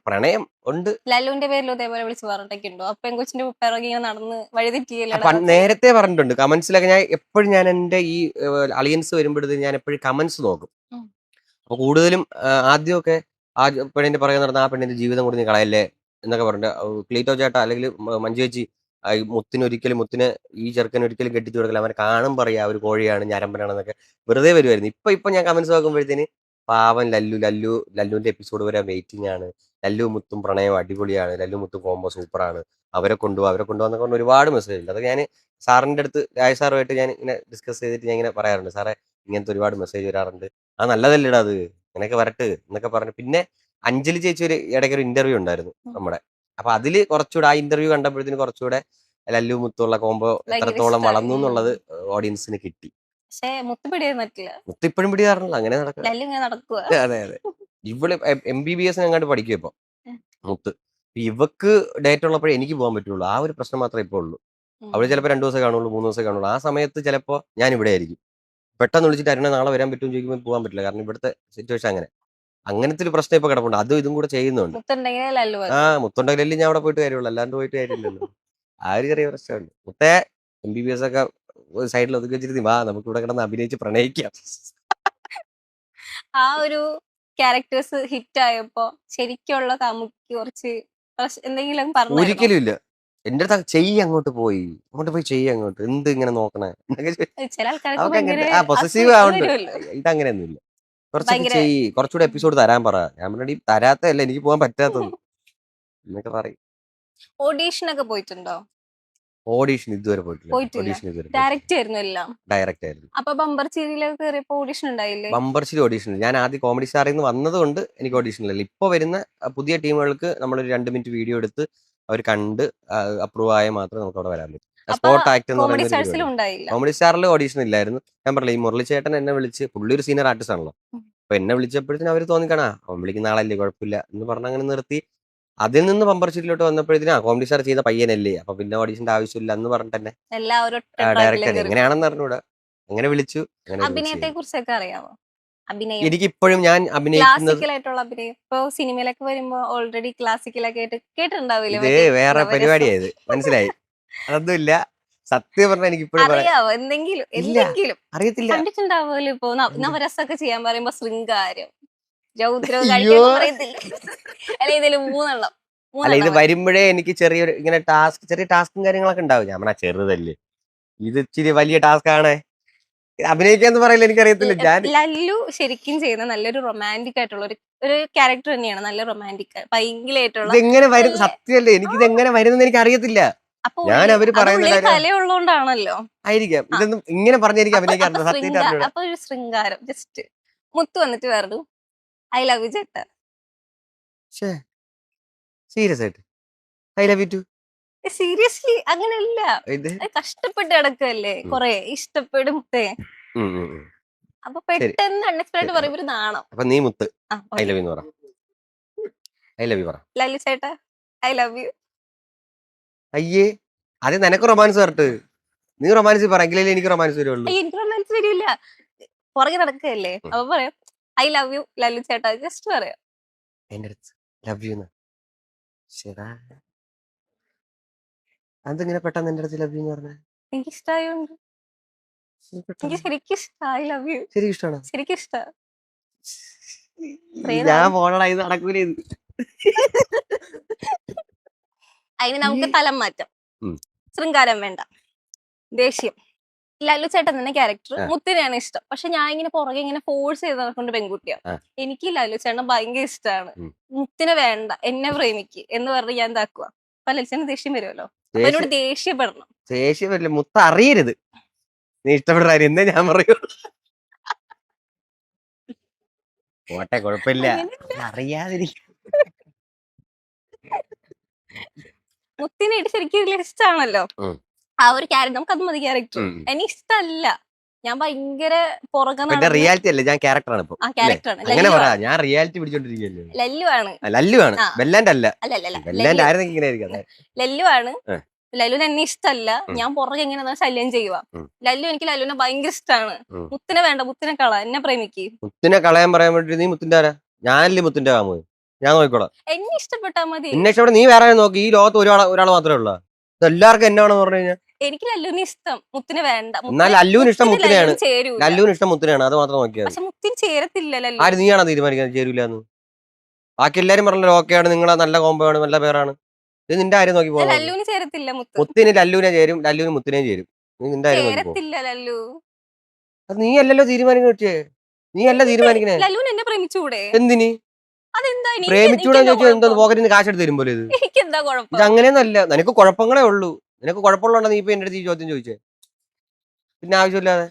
പ്രണയം ഉണ്ട്. ലല്ലുവിന്റെ പേരിൽ ഇതേപോലെ വിളിച്ച് പറഞ്ഞിട്ടൊക്കെയുണ്ടോ? അപ്പൊ പെങ്കൊച്ചിന്റെ പിറകെ ഇങ്ങനെ നടന്ന് വഴിതെറ്റിയല്ലേടാ? നേരത്തെ പറഞ്ഞിട്ടുണ്ട് കമന്റ്സിലൊക്കെ. ഞാൻ എപ്പോഴും ഞാൻ എൻ്റെ ഈ അലിയൻസ് വരുമ്പോഴത്തേക്ക് ഞാൻ എപ്പോഴും കമന്റ്സ് നോക്കും. അപ്പൊ കൂടുതലും ആദ്യമൊക്കെ ആ പെണ്ണിന്റെ പുറകെ നടന്ന ആ പെണ്ണിന്റെ ജീവിതം കൂടി നീ കളയല്ലേ എന്നൊക്കെ പറഞ്ഞിട്ട് ക്ലീറ്റോ ചേട്ടാ അല്ലെങ്കിൽ മഞ്ജു ചേച്ചി, ഈ മുത്തിന് ഈ ചെറുക്കന് ഒരിക്കലും കെട്ടിച്ചു കൊടുക്കില്ല, അവനെ കാണും പറയാ ഒരു കോഴിയാണ് ഞരമ്പനാണെന്നൊക്കെ വെറുതെ വരുമായിരുന്നു. ഇപ്പൊ ഞാൻ കമന്റ്സ് നോക്കുമ്പോഴത്തേന് പാവം ലല്ലുവിന്റെ എപ്പിസോഡ് വരാൻ വെയിറ്റിംഗ് ആണ്, ലല്ലു മുത്തും പ്രണയം അടിപൊളിയാണ്, ലല്ലു മുത്തും കോമ്പോ സൂപ്പറാണ്, അവരെ കൊണ്ടുപോകാന്നൊക്കെ പറഞ്ഞ ഒരുപാട് മെസ്സേജ് ഉണ്ട്. അത് ഞാൻ സാറിന്റെ അടുത്ത് രായ സാറുമായിട്ട് ഞാൻ ഇങ്ങനെ ഡിസ്കസ് ചെയ്തിട്ട് ഞാൻ ഇങ്ങനെ പറയാറുണ്ട്, സാറേ ഇങ്ങനത്തെ ഒരുപാട് മെസ്സേജ് വരാറുണ്ട്, അത് നല്ലതല്ലേടാ അത്, അങ്ങനെയൊക്കെ വരട്ട് എന്നൊക്കെ പറഞ്ഞു. പിന്നെ അഞ്ജലി ചേച്ചി ഒരു ഇടയ്ക്ക് ഒരു ഇന്റർവ്യൂ ഉണ്ടായിരുന്നു നമ്മുടെ. അപ്പൊ അതില് കുറച്ചുകൂടെ ആ ഇന്റർവ്യൂ കണ്ടപ്പോഴത്തേന് കുറച്ചുകൂടെ ലല്ലു മുത്തുള്ള കോമ്പോ ഭയങ്കര എത്രത്തോളം ഇഷ്ടായി. വളർന്നു എന്നുള്ളത് ഓഡിയൻസിന് കിട്ടി. പക്ഷെ മുത്ത് പിടിയാൻ പറ്റില്ല. മുത്ത് ഇപ്പോഴും പിടികാറില്ല, അങ്ങനെ നടക്കുക. ലല്ലു ഇങ്ങനെ നടക്കുക. അതെ അതെ, ഇവള് MBBS അങ്ങാണ്ട് പഠിക്കും ഇപ്പൊ മുത്ത്. ഇവക്ക് ഡേറ്റ് ഉള്ളപ്പോഴേ എനിക്ക് പോകാൻ പറ്റുള്ളൂ, ആ ഒരു പ്രശ്നം മാത്രമേ ഇപ്പോൾ ഉള്ളൂ. അവള് ചിലപ്പോൾ 2 ദിവസം കാണുള്ളൂ, 3 ദിവസം കാണുള്ളൂ. ആ സമയത്ത് ചിലപ്പോൾ ഞാൻ ഇവിടെ ആയിരിക്കും. പെട്ടെന്ന് വിളിച്ചിട്ട് അരുണ നാളെ വരാൻ പറ്റുമെന്ന് ചോദിക്കുമ്പോൾ പോകാൻ പറ്റില്ല, കാരണം ഇവിടുത്തെ സിറ്റുവേഷൻ അങ്ങനത്തെ ഒരു പ്രശ്നം ഇപ്പൊ കിടപ്പുണ്ട്. അതും ഇതും കൂടെ ചെയ്യുന്നുണ്ട്. മുത്തുണ്ടെങ്കിലേ ലല്ലു ആ മതി. മുത്തുണ്ടെങ്കിലല്ലേ ഞാൻ അവിടെ പോയിട്ട് കാര്യമുള്ളൂ, അല്ലാണ്ട് പോയിട്ട് കാര്യമില്ലല്ലോ. ആ ഒരു ചെറിയ പ്രശ്നമുണ്ട്. മുത്തേ MBBS ഒക്കെ സൈഡിൽ ഒതുക്കി വെച്ചിരുന്നു, വാ നമുക്ക് ഇവിടെ കിടന്ന് അഭിനയിച്ച് പ്രണയിക്കാം. ആ ഒരു ക്യാരക്ടേഴ്സ് ഹിറ്റ് ആയപ്പോ ശരിക്കുള്ള കാമുക്ക് കുറച്ച് എന്തെങ്കിലും പറഞ്ഞു ഒരിക്കലും ഇല്ല. എന്റെ അടുത്ത് അങ്ങോട്ട് പോയി അങ്ങോട്ട് എന്ത് ഇങ്ങനെ നോക്കണേ എന്നൊക്കെ ചില ആൾക്കാർക്ക് അവർക്ക് ഭയങ്കര അങ്ങനെ പൊസസീവ് അസൂയ ആവുന്നുണ്ട്. വരുമല്ലോ. ഇതങ്ങനെയൊന്നും ഇല്ല. കുറച്ചൊക്കെ ഭയങ്കര കുറച്ചുകൂടെ എപ്പിസോഡ് തരാൻ പറ. ഞാൻ പറഞ്ഞ തരാത്തല്ല, എനിക്ക് പോകാൻ പറ്റാത്തത് എന്നൊക്കെ പറയും. ഓഡീഷൻ ഒക്കെ പോയിട്ടുണ്ടോ? ഓഡീഷൻ ഇതുവരെ പോയിട്ടില്ല. പോയിട്ടില്ല. ഓഡീഷൻ ഇതുവരെ ഡയറക്റ്റ് ആയിരുന്നു എല്ലാം. ഡയറക്റ്റ് ആയിരുന്നു. അപ്പൊ ബമ്പർ സീരിയലൊക്കെ കയറിയപ്പോ ഓഡീഷൻ ഉണ്ടായില്ലേ? ബമ്പർച്ചിൽ ഓഡീഷൻ ഞാൻ ആദ്യം കോമഡി സ്റ്റാറിൽ നിന്ന് വന്നതുകൊണ്ട് എനിക്ക് ഓഡീഷൻ ഇല്ല. ഇപ്പൊ വരുന്ന പുതിയ ടീമുകൾക്ക് നമ്മളൊരു 2 മിനിറ്റ് വീഡിയോ എടുത്ത് അവർ കണ്ട് അപ്രൂവ് ആയ മാത്രമേ നമുക്ക് അവിടെ വരാൻ പറ്റൂ. അപ്പൊ സ്പോട്ട് ആക്ട് എന്ന് കോമഡി പറയുന്ന ഒരു സ്റ്റാർസിലും പരിപാടി. ഉണ്ടായില്ല. കോമഡി സ്റ്റാറിൽ ഓഡീഷൻ ഇല്ലായിരുന്നു. ഞാൻ പറഞ്ഞില്ല, ഈ മുരളിച്ചേട്ടൻ എന്നെ വിളിച്ച്, പുള്ളി ഒരു സീനിയർ ആർട്ടിസ്റ്റ് ആണല്ലോ. അപ്പൊ എന്നെ വിളിച്ചപ്പോഴത്തേനും അവർ തോന്നിക്കണാ അവൻ വിളിക്കുന്ന ആളല്ലേ, കുഴപ്പമില്ല എന്ന് പറഞ്ഞ് അങ്ങനെ നിർത്തി. അതിൽ നിന്ന് ബമ്പർച്ചിലോട്ട് വന്നപ്പോഴത്തേനും കോമഡി സ്റ്റാർ ചെയ്ത പയ്യനല്ലേ, അപ്പൊ പിന്നെ ഓഡീഷന്റെ ആവശ്യമില്ല എന്ന് പറഞ്ഞിട്ട് തന്നെ എല്ലാവരും ഡയറക്ടർ എങ്ങനെയാണെന്ന് അറിഞ്ഞൂടാ, അങ്ങനെ വിളിച്ചു. അഭിനയത്തെ കുറിച്ചൊക്കെ അറിയാമോ? അഭിനയം എനിക്കിപ്പോഴും ഞാൻ അഭിനയിക്കുന്നത് ക്ലാസിക്കൽ ആയിട്ടുള്ള അഭിനയം ഇപ്പൊ സിനിമയിലൊക്കെ വരുമ്പോ ഓൾറെഡി ക്ലാസിക്കലൊക്കെ ആയിട്ട് കേട്ടിട്ടുണ്ടാവില്ലേ? ഇത് വേറെ പരിപാടിയായത്, മനസ്സിലായി. അതൊന്നുമില്ല, സത്യം പറഞ്ഞാൽ എനിക്ക് ഇപ്പോഴും അറിയാവോ? എന്തെങ്കിലും എന്തെങ്കിലും അറിയത്തില്ല. കണ്ടിട്ടുണ്ടാവുമല്ലോ. ഇപ്പൊ നവരസൊക്കെ ചെയ്യാൻ പറയുമ്പോ ശൃംഗാരം, രൗദ്രം അയ്യോ. പറയത്തില്ല. അല്ല ഇതില് അല്ല, ഇത് മൂന്നെണ്ണം വരുമ്പോഴേ എനിക്ക് ചെറിയൊരു ഇങ്ങനെ ചെറിയ ടാസ്കും കാര്യങ്ങളൊക്കെ ഉണ്ടാവും. ഞാൻ പറഞ്ഞ ചെറുതല്ലേ, ഇത് ഇച്ചിരി വലിയ ടാസ്ക് ആണ്. അഭിനയിക്കാന്ന് പറയില്ല, എനിക്കറിയത്തില്ല. ഞാൻ ലല്ലു ശരിക്കും ചെയ്യുന്ന നല്ലൊരു റൊമാൻറ്റിക് ആയിട്ടുള്ള ഒരു ക്യാരക്ടർ തന്നെയാണ്. നല്ല റൊമാൻറ്റിക് പൈങ്കിളായിട്ടുള്ള. ഇതെങ്ങനെ വരും, സത്യമല്ലേ, എനിക്കിത് എങ്ങനെ വരുന്നത് എനിക്ക് അറിയത്തില്ല. അപ്പൊ ഞാൻ അവര് പറയുന്ന കലയുള്ളതുകൊണ്ടാണല്ലോ ആയിരിക്കാം. ഇതൊന്നും ഇങ്ങനെ പറഞ്ഞ എനിക്ക് അഭിനയിക്കാറില്ല, സത്യമായിട്ട് അറിഞ്ഞൂടാ. അപ്പൊ ഒരു ശൃംഗാരം ജസ്റ്റ് മുത്ത് വന്നിട്ട് പറഞ്ഞു ഐ ലവ് യു ചേട്ടാ. സീരിയസ് ആയിട്ട് I love you too. Seriously അങ്ങനെയല്ല, ഇത് കഷ്ടപ്പെട്ട് കിടക്കല്ലേ കൊറേ ഇഷ്ടപ്പെടും. അപ്പൊ പെട്ടെന്ന് അൺഎക്സ്പെക്ടഡ് പറയുമ്പോ ഒരു നാണം. അപ്പൊ നീ മുത്ത് ഐ ലവ് യു പറ. ഐ ലവ് യു പറ. ലല്ലു ചേട്ടാ ഐ ലവ് യു. അയ്യേ, അത് നിനക്ക് റൊമാൻസ് വരട്ട്. നീ റൊമാൻസ് പറയെങ്കിലേ എനിക്ക് റൊമാൻസ് വരുള്ളൂ. എനിക്ക് റൊമാൻസ് വരില്ല, പുറകെ നടക്കല്ലേ. അപ്പൊ പറയാം ഐ ലവ് യു ലല്ലു ചേട്ടാ, ജസ്റ്റ് പറയാം. എന്റെ അടുത്ത് ലവ് യു അതെങ്ങനെ പെട്ടെന്ന് എന്റെ അടുത്ത് ലവ് യു എന്ന് പറഞ്ഞ? എനിക്ക് ഇഷ്ടമായോണ്ട്. എനിക്ക് ശരിക്കും ഇഷ്ടം ഐ ലവ് യു. ശരി ഇഷ്ടമാണ്, ശരിക്കും ഇഷ്ട. ഞാൻ പോണടാ, ഇത് നടക്കൂല. ഇത് അതിന് നമുക്ക് തലം മാറ്റം. ശൃംഗാരം വേണ്ട, ദേഷ്യം. ലല്ലു ചേട്ടൻ എന്ന ക്യാരക്ടർ മുത്തിനെയാണ് ഇഷ്ടം. പക്ഷെ ഞാൻ ഇങ്ങനെ പുറകെ ഇങ്ങനെ ഫോഴ്സ് ചെയ്ത് നടക്കൊണ്ട് പെൺകുട്ടിയാ. എനിക്ക് ലല്ലു ചേട്ടൻ ഭയങ്കര ഇഷ്ടമാണ്. മുത്തിനെ വേണ്ട, എന്നെ പ്രേമിക്ക് എന്ന് പറഞ്ഞ് ഞാൻ ഇതാക്കുക. അപ്പൊ ലല്ലു ചേട്ടൻ ദേഷ്യം വരുമല്ലോ, അപ്പൊ എന്നോട് ദേഷ്യപ്പെടണം. ദേഷ്യം വരില്ല, മുത്ത അറിയരുത് നീ ഇഷ്ടപ്പെടുന്ന കാര്യം എന്നേ ഞാൻ പറയൂ. പോട്ടെ, കുഴപ്പമില്ല, അറിയാതിരിക്കും. മുത്തിനായിട്ട് ശരിക്കും ഇഷ്ടമാണല്ലോ ആ ഒരു ക്യാരക്ടർ. നമുക്ക് അത് മതി ക്യാരക്ടർ. എനിക്ക് ഇഷ്ടമല്ല, ഞാൻ ഭയങ്കര പുറകെ റിയാലിറ്റി അല്ലേ, ഞാൻ ക്യാരക്ടറാണ് ഇപ്പൊ. ആ ക്യാരക്ടറാണ് അങ്ങനെ പറ, ഞാൻ റിയാലിറ്റി പിടിച്ചോണ്ടിരിക്കുകയല്ലേ. ലല്ലു ആണ്. ലല്ലു ആണ്, വെല്ലാൻഡ് അല്ല. വെല്ലാൻഡ് ആയിരുന്നെങ്കിൽ ഇങ്ങനെ ആയിരിക്കും. ലല്ലു ആണ്. ലല്ലുവിന് എന്നെ ഇഷ്ടമല്ല, ഞാൻ പുറകെ എങ്ങനെ ശല്യം ചെയ്യുക. ലല്ലു എനിക്ക് ലല്ലുവിനെ ഭയങ്കര ഇഷ്ടമാണ്. മുത്തിനെ വേണ്ട, മുത്തിനെ കള, എന്നെ പ്രേമിക്ക്. മുത്തിനെ കളയാൻ പറയാൻ വേണ്ടി നീ മുത്തിന്റെ ആരാ? ഞാനല്ലേ മുത്തിന്റെ കാമോ, ഞാൻ നോക്കിക്കോളാം. എന്നെ ഇഷ്ടപ്പെട്ടാ മതി. എന്നെ ഇഷ്ടപ്പെട്ട നീ വേറെ നോക്കി. ഈ ലോകത്ത് ഒരാൾ മാത്രമേ ഉള്ളൂ. എല്ലാവർക്കും എന്നാണെന്ന് പറഞ്ഞു കഴിഞ്ഞാൽ എനിക്ക് ലല്ലുവിന് ഇഷ്ടം, മുത്തിനെ വേണ്ട. എന്നാൽ ലല്ലുവിന് ഇഷ്ടം മുത്തിനെയാണ്. ലല്ലുവിന് ഇഷ്ടം മുത്തിനെയാണ്, അത് മാത്രം നോക്കിയാൽ. പക്ഷെ മുത്തിന് ചേരത്തില്ല ലല്ലു. ആര് നീയാണോ തീരുമാനിക്കാൻ ചേരൂലെന്ന്? ബാക്കി എല്ലാരും പറഞ്ഞല്ലോ ഓക്കെ ആണ്, നിങ്ങളെ നല്ല കോമ്പോ ആണ്, നല്ല പേരാണ്. ഇത് നിന്റെ ആരും നോക്കി പോകാം. ലല്ലുവിന് ചേരത്തില്ല മുത്ത്. മുത്തിന് ലല്ലുവിനെ ചേരും, ലല്ലുവിന് മുത്തിനെയും ചേരും. നീ നിന്റെ ആരും നോക്കി പോകും. ലല്ലു അത് നീ അല്ലല്ലോ തീരുമാനിക്കണേ, നീ അല്ല തീരുമാനിക്കണേ. ലല്ലുവിന് എന്നെ പ്രേമിച്ചൂടെ? എന്തിന് അതെന്താ പ്രേമിച്ചൂടെന്ന് ചോദിച്ചാൽ എന്തോ പോക്കറ്റിൽ നിന്ന് കാശ് എടുത്ത് തരും പോലെ. ഇത് എനിക്ക് എന്താ കുഴപ്പം? ഇത് അങ്ങനെയൊന്നല്ല, നിനക്ക് കുഴപ്പങ്ങളേ ഉള്ളൂ. നിനക്ക് കുഴപ്പമുള്ളതുകൊണ്ട് നീ ഇപ്പൊ എന്റെ അടുത്ത് ഈ ചോദ്യം ചോദിച്ചേ, പിന്നെ ആവശ്യമില്ലാതെ.